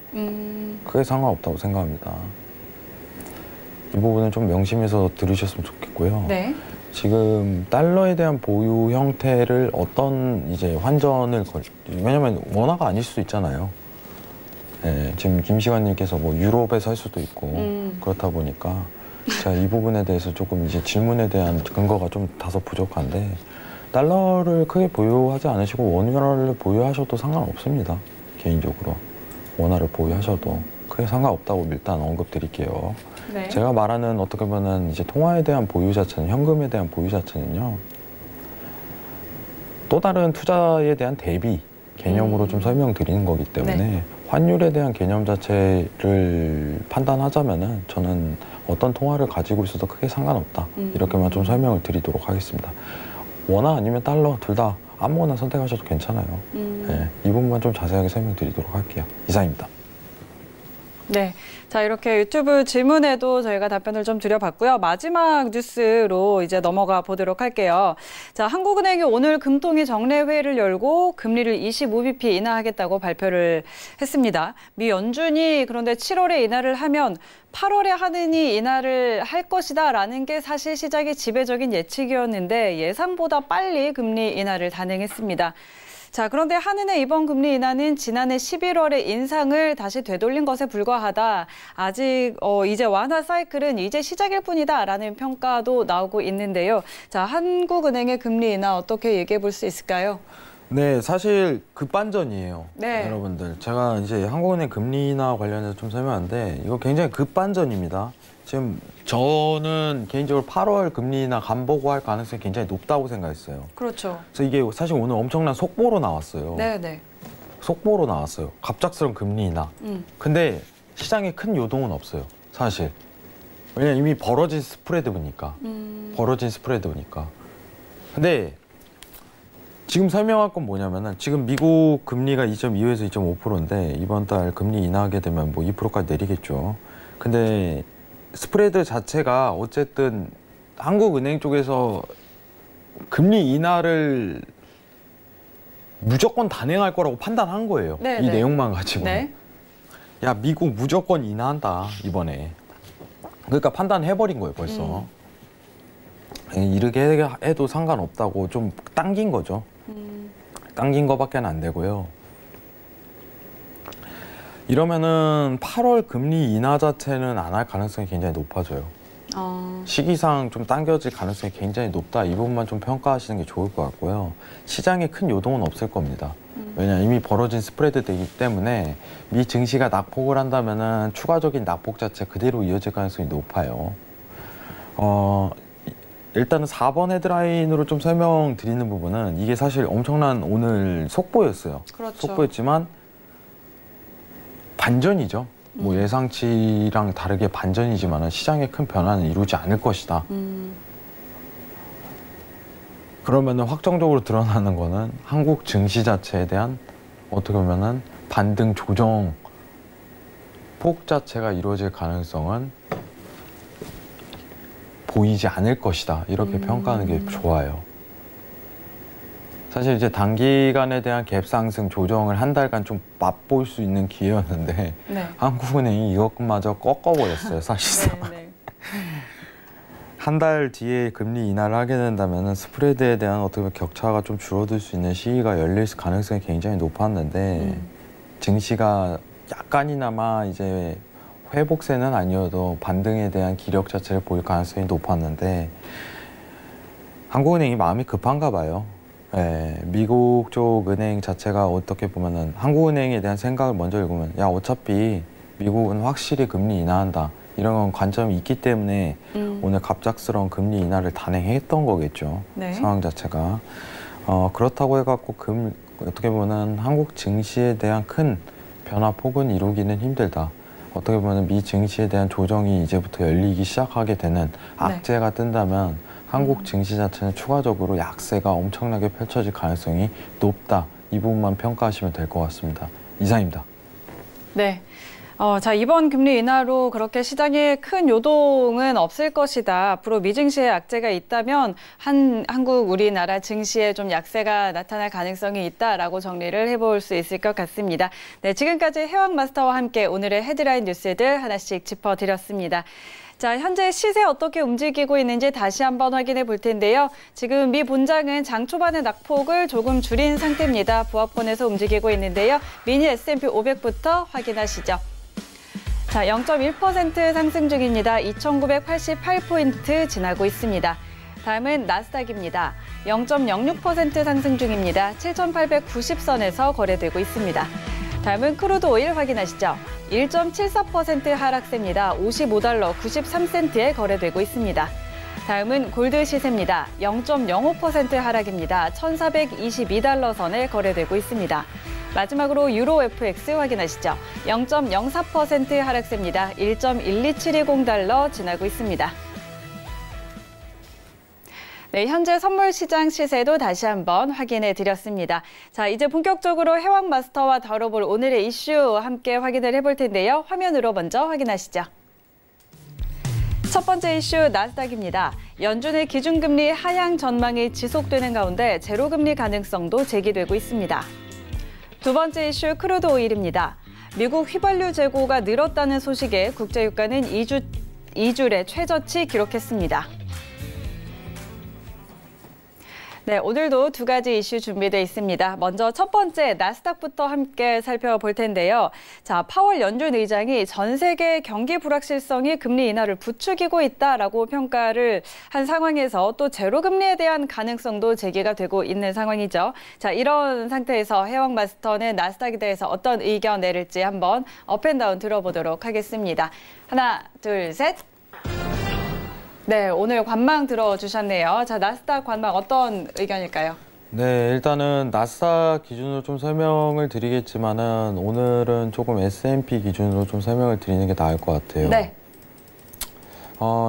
크게 상관없다고 생각합니다. 이 부분은 좀 명심해서 들으셨으면 좋겠고요.
네.
지금 달러에 대한 보유 형태를 어떤 이제 환전을 왜냐면 원화가 아닐 수도 있잖아요. 네, 지금 김시관님께서 뭐 유럽에서 할 수도 있고 그렇다 보니까 제가 이 부분에 대해서 조금 이제 질문에 대한 근거가 좀 다소 부족한데 달러를 크게 보유하지 않으시고 원화를 보유하셔도 상관없습니다. 개인적으로 원화를 보유하셔도 크게 상관없다고 일단 언급드릴게요.
네.
제가 말하는 어떻게 보면 이제 통화에 대한 보유 자체는 현금에 대한 보유 자체는요. 또 다른 투자에 대한 대비 개념으로 좀 설명드리는 거기 때문에
네.
환율에 대한 개념 자체를 판단하자면은 저는 어떤 통화를 가지고 있어도 크게 상관없다. 이렇게만 좀 설명을 드리도록 하겠습니다. 원화 아니면 달러 둘 다 아무거나 선택하셔도 괜찮아요. 네, 이 부분만 좀 자세하게 설명드리도록 할게요. 이상입니다.
네. 자, 이렇게 유튜브 질문에도 저희가 답변을 좀 드려봤고요. 마지막 뉴스로 이제 넘어가 보도록 할게요. 자, 한국은행이 오늘 금통위 정례회를 열고 금리를 25bp 인하하겠다고 발표를 했습니다. 미 연준이 그런데 7월에 인하를 하면 8월에 하느니 인하를 할 것이다라는 게 사실 시장의 지배적인 예측이었는데 예상보다 빨리 금리 인하를 단행했습니다. 자, 그런데 한은의 이번 금리 인하는 지난해 11월에 인상을 다시 되돌린 것에 불과하다. 아직 이제 완화 사이클은 이제 시작일 뿐이다라는 평가도 나오고 있는데요. 자, 한국은행의 금리 인하 어떻게 얘기해 볼 수 있을까요?
네, 사실 급반전이에요.
네.
여러분들. 제가 이제 한국은행 금리 인하 관련해서 좀 설명하는데 이거 굉장히 급반전입니다. 지금 저는 개인적으로 8월 금리 인하 간보고할 가능성이 굉장히 높다고 생각했어요.
그렇죠.
그래서 이게 사실 오늘 엄청난 속보로 나왔어요.
네.
속보로 나왔어요. 갑작스러운 금리 인하. 근데 시장에 큰 요동은 없어요. 사실. 왜냐면 이미 벌어진 스프레드니까. 벌어진 스프레드니까. 근데 지금 설명할 건 뭐냐면은 지금 미국 금리가 2.25에서 2.5%인데 이번 달 금리 인하하게 되면 뭐 2%까지 내리겠죠. 근데 스프레드 자체가 어쨌든 한국은행 쪽에서 금리 인하를 무조건 단행할 거라고 판단한 거예요.
네,
이
네.
내용만 가지고.
네.
야, 미국 무조건 인하한다, 이번에. 그러니까 판단해버린 거예요, 벌써. 이렇게 해도 상관없다고 좀 당긴 거죠. 당긴 거밖에 안 되고요. 이러면은 8월 금리 인하 자체는 안 할 가능성이 굉장히 높아져요. 시기상 좀 당겨질 가능성이 굉장히 높다. 이 부분만 좀 평가하시는 게 좋을 것 같고요. 시장에 큰 요동은 없을 겁니다. 왜냐 이미 벌어진 스프레드이기 때문에 미 증시가 낙폭을 한다면은 추가적인 낙폭 자체 그대로 이어질 가능성이 높아요. 일단은 4번 헤드라인으로 좀 설명드리는 부분은 이게 사실 엄청난 오늘 속보였어요.
그렇죠.
속보였지만 반전이죠. 뭐 예상치랑 다르게 반전이지만 시장에 큰 변화는 이루지 않을 것이다. 그러면 확정적으로 드러나는 거는 한국 증시 자체에 대한 어떻게 보면은 반등 조정 폭 자체가 이루어질 가능성은 보이지 않을 것이다. 이렇게 평가하는 게 좋아요. 사실 이제 단기간에 대한 갭 상승 조정을 한 달간 좀 맛볼 수 있는 기회였는데
네.
한국은행이 이것마저 꺾어버렸어요, 사실상.
네.
한 달 뒤에 금리 인하를 하게 된다면 스프레드에 대한 어떻게 보면 격차가 좀 줄어들 수 있는 시기가 열릴 가능성이 굉장히 높았는데 증시가 약간이나마 이제 회복세는 아니어도 반등에 대한 기력 자체를 보일 가능성이 높았는데 한국은행이 마음이 급한가 봐요. 예, 미국 쪽 은행 자체가 어떻게 보면은 한국은행에 대한 생각을 먼저 읽으면 야 어차피 미국은 확실히 금리 인하한다 이런 관점이 있기 때문에 오늘 갑작스러운 금리 인하를 단행했던 거겠죠.
네.
상황 자체가 그렇다고 해갖고 어떻게 보면 한국 증시에 대한 큰 변화폭은 이루기는 힘들다. 어떻게 보면 미 증시에 대한 조정이 이제부터 열리기 시작하게 되는 악재가 뜬다면 한국 증시 자체는 추가적으로 약세가 엄청나게 펼쳐질 가능성이 높다. 이 부분만 평가하시면 될 것 같습니다. 이상입니다.
네. 자, 이번 금리 인하로 그렇게 시장에 큰 요동은 없을 것이다. 앞으로 미증시에 악재가 있다면 한국, 우리나라 증시에 좀 약세가 나타날 가능성이 있다라고 정리를 해볼 수 있을 것 같습니다. 네, 지금까지 해왕 마스터와 함께 오늘의 헤드라인 뉴스들 하나씩 짚어드렸습니다. 자, 현재 시세 어떻게 움직이고 있는지 다시 한번 확인해 볼 텐데요. 지금 미 본장은 장 초반의 낙폭을 조금 줄인 상태입니다. 부합권에서 움직이고 있는데요. 미니 S&P 500부터 확인하시죠. 자, 0.1% 상승 중입니다. 2,988포인트 지나고 있습니다. 다음은 나스닥입니다. 0.06% 상승 중입니다. 7,890선에서 거래되고 있습니다. 다음은 크루드 오일 확인하시죠. 1.74% 하락세입니다. 55달러 93센트에 거래되고 있습니다. 다음은 골드 시세입니다. 0.05% 하락입니다. 1,422달러 선에 거래되고 있습니다. 마지막으로 유로 FX 확인하시죠. 0.04% 하락세입니다. 1.12720달러 지나고 있습니다. 네, 현재 선물 시장 시세도 다시 한번 확인해 드렸습니다. 자, 이제 본격적으로 해왕 마스터와 다뤄볼 오늘의 이슈 함께 확인을 해볼 텐데요. 화면으로 먼저 확인하시죠. 첫 번째 이슈 나스닥입니다. 연준의 기준금리 하향 전망이 지속되는 가운데 제로금리 가능성도 제기되고 있습니다. 두 번째 이슈 크루드 오일입니다. 미국 휘발유 재고가 늘었다는 소식에 국제유가는 2주째 최저치 기록했습니다. 네, 오늘도 두 가지 이슈 준비되어 있습니다. 먼저 첫 번째 나스닥부터 함께 살펴볼 텐데요. 자, 파월 연준 의장이 전 세계 경기 불확실성이 금리 인하를 부추기고 있다라고 평가를 한 상황에서 또 제로금리에 대한 가능성도 제기가 되고 있는 상황이죠. 자, 이런 상태에서 해왕 마스터는 나스닥에 대해서 어떤 의견 내릴지 한번 업앤다운 들어보도록 하겠습니다. 하나, 둘, 셋. 네, 오늘 관망 들어주셨네요. 자, 나스닥 관망 어떤 의견일까요?
네, 일단은 나스닥 기준으로 좀 설명을 드리겠지만은 오늘은 조금 S&P 기준으로 좀 설명을 드리는 게 나을 것 같아요.
네.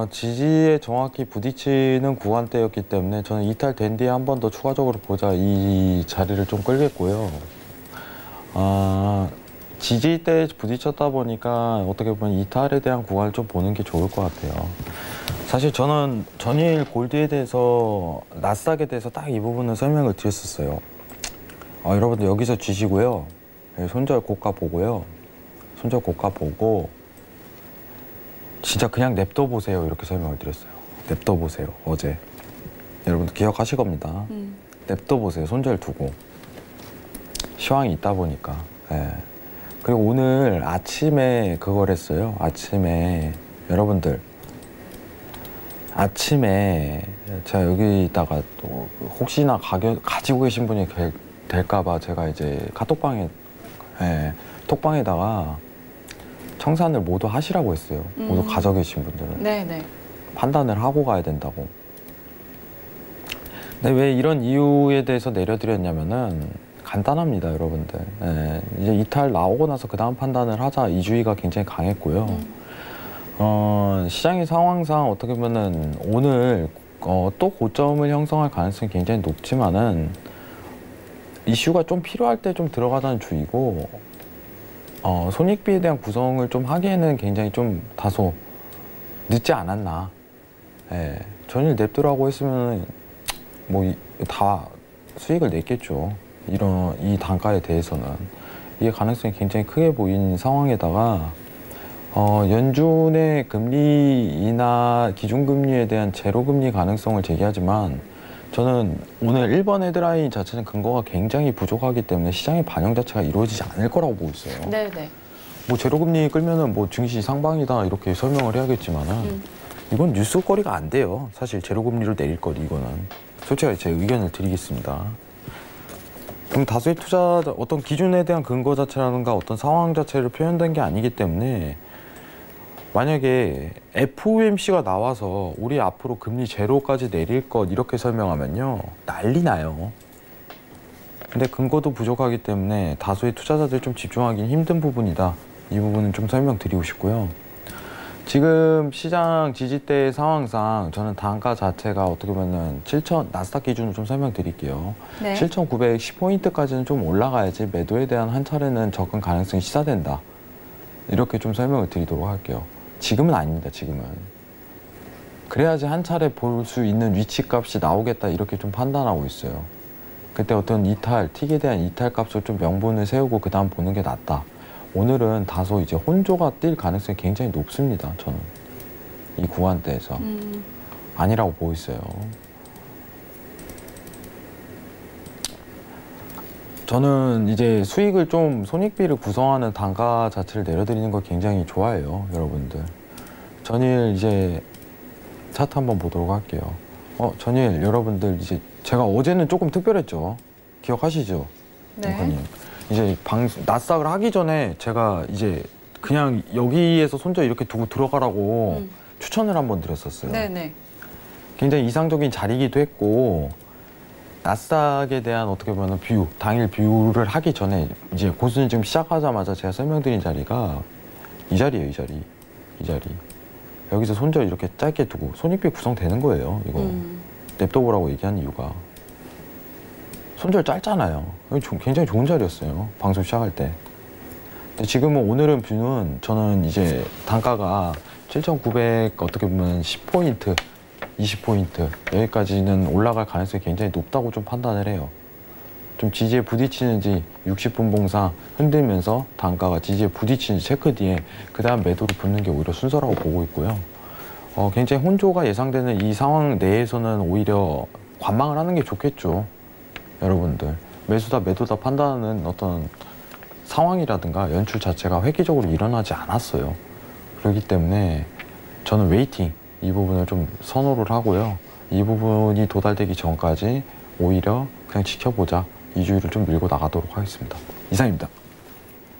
지지에 정확히 부딪히는 구간대였기 때문에 저는 이탈된 뒤에 한 번 더 추가적으로 보자 이 자리를 좀 끌겠고요. 지지대에 부딪혔다 보니까 어떻게 보면 이탈에 대한 구간을 좀 보는 게 좋을 것 같아요. 사실 저는 전일 골드에 대해서 나스닥에 대해서 딱 이 부분을 설명을 드렸었어요. 여러분들 여기서 쥐시고요. 손절 고가 보고요. 손절 고가 보고 진짜 그냥 냅둬 보세요. 이렇게 설명을 드렸어요. 냅둬 보세요. 어제. 여러분들 기억하실 겁니다. 냅둬 보세요. 손절 두고. 시황이 있다 보니까. 네. 그리고 오늘 아침에 그걸 했어요. 아침에 여러분들 아침에 제가 여기다가 또 혹시나 가지고 계신 분이 될까봐 제가 이제 카톡방에 톡방에다가 청산을 모두 하시라고 했어요. 모두 가져 계신 분들은.
네네.
판단을 하고 가야 된다고. 근데 왜 이런 이유에 대해서 내려드렸냐면은 간단합니다, 여러분들. 네, 이제 이탈 나오고 나서 그 다음 판단을 하자 이 주의가 굉장히 강했고요. 시장의 상황상 어떻게 보면은 오늘 또 고점을 형성할 가능성이 굉장히 높지만은 이슈가 좀 필요할 때 좀 들어가자는 주의고 손익비에 대한 구성을 좀 하기에는 굉장히 좀 다소 늦지 않았나 예, 전일 냅두라고 했으면 뭐 다 수익을 냈겠죠. 이런 이 단가에 대해서는 이게 가능성이 굉장히 크게 보이는 상황에다가 연준의 금리 인하 기준금리에 대한 제로금리 가능성을 제기하지만 저는 오늘 1번 헤드라인 자체는 근거가 굉장히 부족하기 때문에 시장의 반영 자체가 이루어지지 않을 거라고 보고 있어요.
네네.
뭐 제로금리 끌면은 뭐 증시 상방이다 이렇게 설명을 해야겠지만은 이건 뉴스거리가 안 돼요. 사실 제로금리를 내릴 거리 이거는. 솔직하게 제 의견을 드리겠습니다. 그럼 다수의 투자 어떤 기준에 대한 근거 자체라든가 어떤 상황 자체를 표현된 게 아니기 때문에 만약에 FOMC가 나와서 우리 앞으로 금리 제로까지 내릴 것 이렇게 설명하면요 난리 나요. 근데 근거도 부족하기 때문에 다수의 투자자들이 좀 집중하기는 힘든 부분이다. 이 부분은 좀 설명드리고 싶고요. 지금 시장 지지대 상황상 저는 단가 자체가 어떻게 보면 나스닥 기준으로 좀 설명드릴게요.
네.
7,910포인트까지는 좀 올라가야지 매도에 대한 한 차례는 접근 가능성이 시사된다. 이렇게 좀 설명을 드리도록 할게요. 지금은 아닙니다. 지금은. 그래야지 한 차례 볼 수 있는 위치값이 나오겠다 이렇게 좀 판단하고 있어요. 그때 어떤 틱에 대한 이탈 값을 좀 명분을 세우고 그 다음 보는 게 낫다. 오늘은 다소 이제 혼조가 뛸 가능성이 굉장히 높습니다. 저는 이 구간대에서 아니라고 보고 있어요. 저는 이제 수익을 좀 손익비를 구성하는 단가 자체를 내려드리는 걸 굉장히 좋아해요, 여러분들. 전일 이제 차트 한번 보도록 할게요. 전일 여러분들 이제 제가 어제는 조금 특별했죠. 기억하시죠?
네.
이제 나스닥을 하기 전에 제가 이제 그냥 여기에서 손절 이렇게 두고 들어가라고 추천을 한번 드렸었어요.
네네.
굉장히 이상적인 자리이기도 했고 나스닥에 대한 어떻게 보면 당일 뷰를 하기 전에 이제 고수는 지금 시작하자마자 제가 설명드린 자리가 이 자리예요, 이 자리. 여기서 손절 이렇게 짧게 두고 손익비 구성되는 거예요, 이거. 냅둬보라고 얘기한 이유가. 손절 짧잖아요. 굉장히 좋은 자리였어요, 방송 시작할 때. 근데 지금은 오늘은 뷰는 저는 이제 단가가 7,900 어떻게 보면 10포인트, 20포인트 여기까지는 올라갈 가능성이 굉장히 높다고 좀 판단을 해요. 좀 지지에 부딪히는지 60분 봉상 흔들면서 단가가 지지에 부딪히는지 체크 뒤에 그 다음 매도를 붙는 게 오히려 순서라고 보고 있고요. 굉장히 혼조가 예상되는 이 상황 내에서는 오히려 관망을 하는 게 좋겠죠. 여러분들 매수다 매도다 판단하는 어떤 상황이라든가 연출 자체가 획기적으로 일어나지 않았어요. 그렇기 때문에 저는 웨이팅 이 부분을 좀 선호를 하고요. 이 부분이 도달되기 전까지 오히려 그냥 지켜보자. 이주일을 좀 밀고 나가도록 하겠습니다. 이상입니다.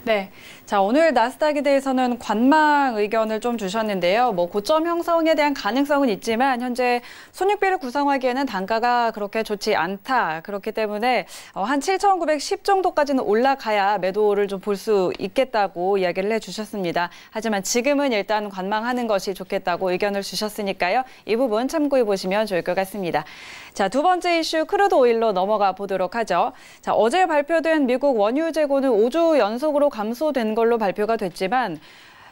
네. 자, 오늘 나스닥에 대해서는 관망 의견을 좀 주셨는데요. 뭐 고점 형성에 대한 가능성은 있지만 현재 손익비를 구성하기에는 단가가 그렇게 좋지 않다. 그렇기 때문에 한 7,910 정도까지는 올라가야 매도를 좀 볼 수 있겠다고 이야기를 해주셨습니다. 하지만 지금은 일단 관망하는 것이 좋겠다고 의견을 주셨으니까요. 이 부분 참고해 보시면 좋을 것 같습니다. 자, 두 번째 이슈 크루드 오일로 넘어가 보도록 하죠. 자, 어제 발표된 미국 원유 재고는 5주 연속으로 감소된 걸로 발표가 됐지만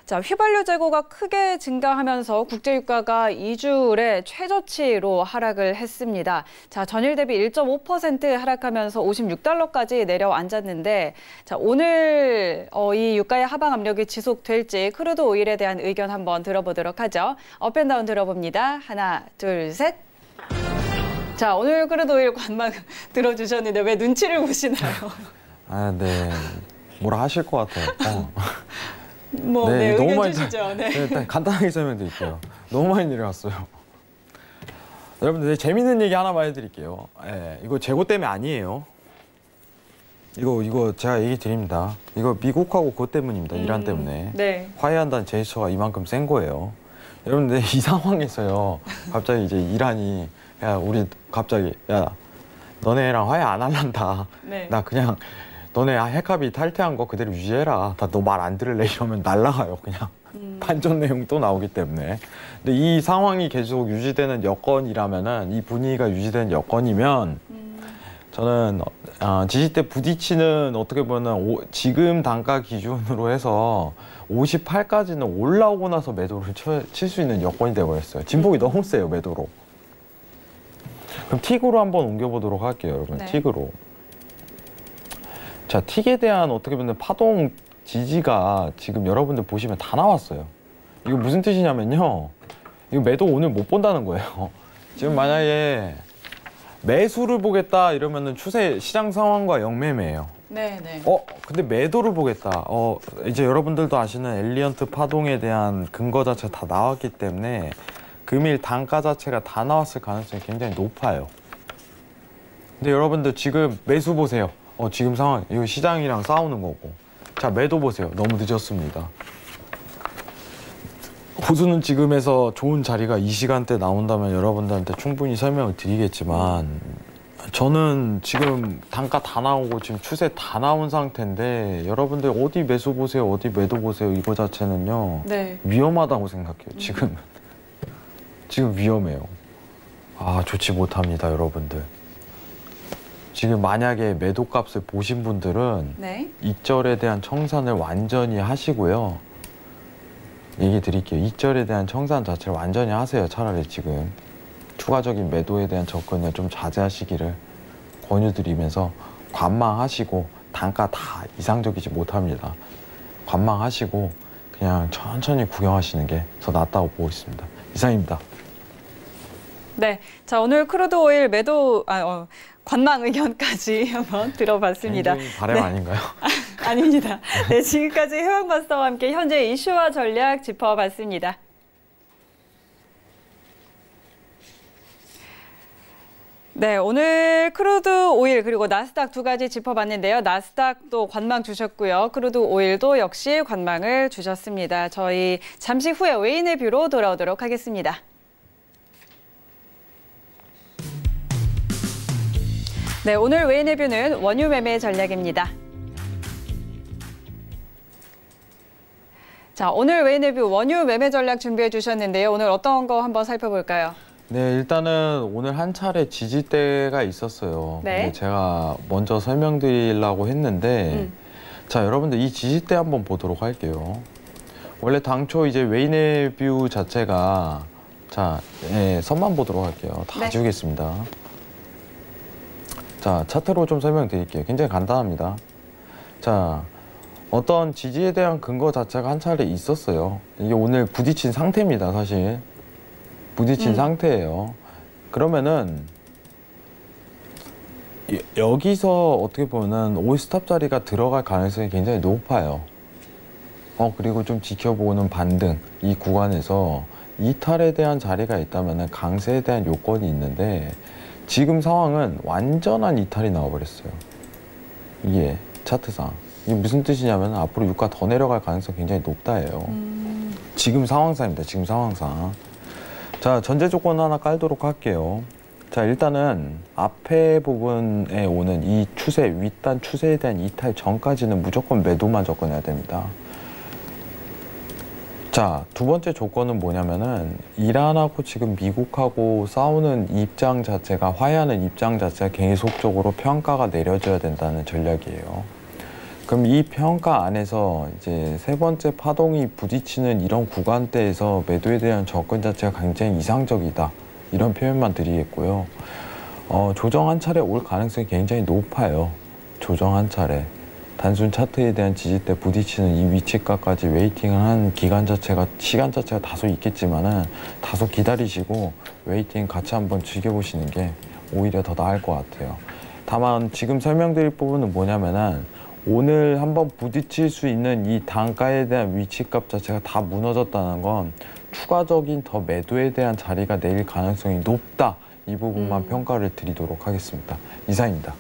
자, 휘발유 재고가 크게 증가하면서 국제유가가 2주일에 최저치로 하락을 했습니다. 자, 전일 대비 1.5% 하락하면서 56달러까지 내려앉았는데 자, 오늘 이 유가의 하방 압력이 지속될지 크루드 오일에 대한 의견 한번 들어보도록 하죠. 업앤다운 들어봅니다. 하나, 둘, 셋. 자, 오늘 크루드 오일 관망 들어주셨는데 왜 눈치를 보시나요?
네. 뭐라 하실 것 같아요.
네,
너무
의견
많이
주시죠. 네.
일단 간단하게 설명드릴게요. 너무 많이 내려왔어요. 여러분들 재밌는 얘기 하나만 해드릴게요. 이거 재고 때문에 아니에요. 이거 제가 얘기 드립니다. 이거 미국하고 그것 때문입니다. 이란 때문에.
네.
화해한다는 제스처가 이만큼 센 거예요. 여러분들 이 상황에서요. 갑자기 이제 이란이 우리 갑자기 너네랑 화해 안 할란다.
네.
나 그냥 너네 핵합의 탈퇴한 거 그대로 유지해라. 다 너 말 안 들을래 이러면 날라가요. 그냥 반전 내용 또 나오기 때문에. 근데 이 상황이 계속 유지되는 여건이라면은 이 분위기가 유지되는 여건이면 저는 지지대 부딪히는 어떻게 보면 지금 단가 기준으로 해서 58까지는 올라오고 나서 매도를 칠 수 있는 여건이 되어버렸어요. 진폭이 너무 세요, 매도로. 그럼 틱으로 한번 옮겨보도록 할게요, 여러분.
네.
틱으로. 자, 틱에 대한 어떻게 보면 파동 지지가 지금 여러분들 보시면 다 나왔어요. 이거 무슨 뜻이냐면요. 이거 매도 오늘 못 본다는 거예요. 지금 만약에 매수를 보겠다 이러면은 추세 시장 상황과 영매매예요.
네네.
근데 매도를 보겠다. 이제 여러분들도 아시는 엘리언트 파동에 대한 근거 자체가 다 나왔기 때문에 금일 단가 자체가 다 나왔을 가능성이 굉장히 높아요. 근데 여러분들 지금 매수 보세요. 지금 상황, 이거 시장이랑 싸우는 거고. 자, 매도 보세요. 너무 늦었습니다. 고수는 지금에서 좋은 자리가 이 시간대 나온다면 여러분들한테 충분히 설명을 드리겠지만 저는 지금 단가 다 나오고 지금 추세 다 나온 상태인데 여러분들 어디 매수 보세요, 어디 매도 보세요 이거 자체는요.
네.
위험하다고 생각해요. 지금 위험해요. 좋지 못합니다, 여러분들. 지금 만약에 매도값을 보신 분들은
네.
익절에 대한 청산을 완전히 하시고요. 얘기 드릴게요. 익절에 대한 청산 자체를 완전히 하세요. 차라리 지금 추가적인 매도에 대한 접근을 좀 자제하시기를 권유드리면서 관망하시고 단가 다 이상적이지 못합니다. 관망하시고 그냥 천천히 구경하시는 게 더 낫다고 보고 있습니다. 이상입니다.
네. 자, 오늘 크루드 오일 매도 관망 의견까지 한번 들어봤습니다.
굉장히 바람
네.
아닌가요?
아닙니다. 네, 지금까지 해왕마스터와 함께 현재 이슈와 전략 짚어봤습니다. 네, 오늘 크루드 오일 그리고 나스닥 두 가지 짚어봤는데요. 나스닥도 관망 주셨고요. 크루드 오일도 역시 관망을 주셨습니다. 저희 잠시 후에 외인의 뷰로 돌아오도록 하겠습니다. 네, 오늘 외인의 뷰는 원유 매매 전략입니다. 자, 오늘 외인의 뷰 원유 매매 전략 준비해 주셨는데요. 오늘 어떤 거 한번 살펴볼까요?
네, 일단은 오늘 한 차례 지지대가 있었어요.
네.
근데 제가 먼저 설명드리려고 했는데 자, 여러분들 이 지지대 한번 보도록 할게요. 원래 당초 이제 외인의 뷰 자체가 자, 선만 보도록 할게요. 다
네.
지우겠습니다. 자, 차트로 좀 설명드릴게요. 굉장히 간단합니다. 자, 어떤 지지에 대한 근거 자체가 한 차례 있었어요. 이게 오늘 부딪힌 상태입니다, 사실. 부딪힌 상태예요. 그러면은 여기서 어떻게 보면 올스톱 자리가 들어갈 가능성이 굉장히 높아요. 그리고 좀 지켜보는 반등, 이 구간에서 이탈에 대한 자리가 있다면 강세에 대한 요건이 있는데 지금 상황은 완전한 이탈이 나와버렸어요. 이게 차트상. 이게 무슨 뜻이냐면 앞으로 유가 더 내려갈 가능성이 굉장히 높다예요. 지금 상황상입니다. 지금 상황상. 자, 전제 조건 하나 깔도록 할게요. 자, 일단은 앞에 부분에 오는 이 추세, 윗단 추세에 대한 이탈 전까지는 무조건 매도만 접근해야 됩니다. 자, 두 번째 조건은 뭐냐면은 이란하고 지금 미국하고 싸우는 입장 자체가, 화해하는 입장 자체가 계속적으로 평가가 내려져야 된다는 전략이에요. 그럼 이 평가 안에서 이제 세 번째 파동이 부딪히는 이런 구간대에서 매도에 대한 접근 자체가 굉장히 이상적이다. 이런 표현만 드리겠고요. 조정 한 차례 올 가능성이 굉장히 높아요. 조정 한 차례. 단순 차트에 대한 지지대 부딪히는 이 위치가까지 웨이팅을 한 기간 자체가, 시간 자체가 다소 있겠지만은 다소 기다리시고 웨이팅 같이 한번 즐겨보시는 게 오히려 더 나을 것 같아요. 다만 지금 설명드릴 부분은 뭐냐면은 오늘 한번 부딪힐 수 있는 이 단가에 대한 위치값 자체가 다 무너졌다는 건 추가적인 더 매도에 대한 자리가 내릴 가능성이 높다. 이 부분만 평가를 드리도록 하겠습니다. 이상입니다.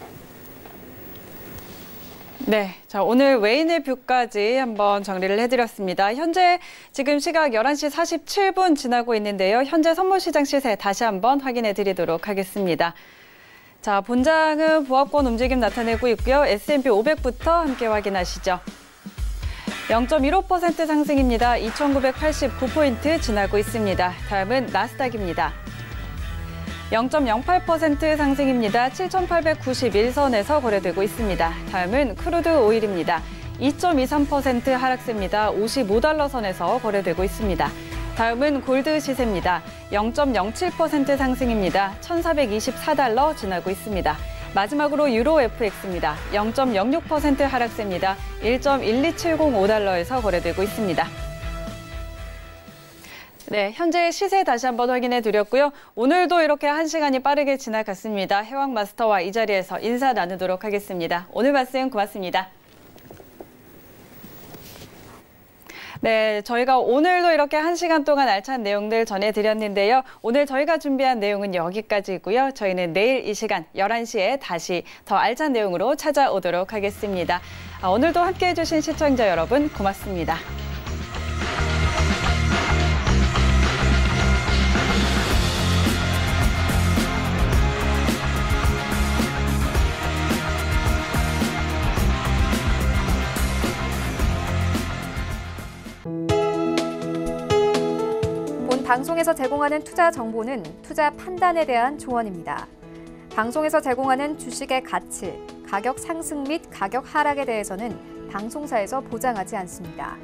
네, 자, 오늘 외인의 뷰까지 한번 정리를 해드렸습니다. 현재 지금 시각 11시 47분 지나고 있는데요. 현재 선물시장 시세 다시 한번 확인해 드리도록 하겠습니다. 자, 본장은 보합권 움직임 나타내고 있고요. S&P 500부터 함께 확인하시죠. 0.15% 상승입니다. 2,989포인트 지나고 있습니다. 다음은 나스닥입니다. 0.08% 상승입니다. 7,891선에서 거래되고 있습니다. 다음은 크루드 오일입니다. 2.23% 하락세입니다. 55달러 선에서 거래되고 있습니다. 다음은 골드 시세입니다. 0.07% 상승입니다. 1,424달러 지나고 있습니다. 마지막으로 유로 FX입니다. 0.06% 하락세입니다. 1.12705달러에서 거래되고 있습니다. 네, 현재 시세 다시 한번 확인해 드렸고요. 오늘도 이렇게 1시간이 빠르게 지나갔습니다. 해왕 마스터와 이 자리에서 인사 나누도록 하겠습니다. 오늘 말씀 고맙습니다. 네, 저희가 오늘도 이렇게 1시간 동안 알찬 내용들 전해드렸는데요. 오늘 저희가 준비한 내용은 여기까지고요. 저희는 내일 이 시간 11시에 다시 더 알찬 내용으로 찾아오도록 하겠습니다. 오늘도 함께해 주신 시청자 여러분 고맙습니다.
방송에서 제공하는 투자 정보는 투자 판단에 대한 조언입니다. 방송에서 제공하는 주식의 가치, 가격 상승 및 가격 하락에 대해서는 방송사에서 보장하지 않습니다.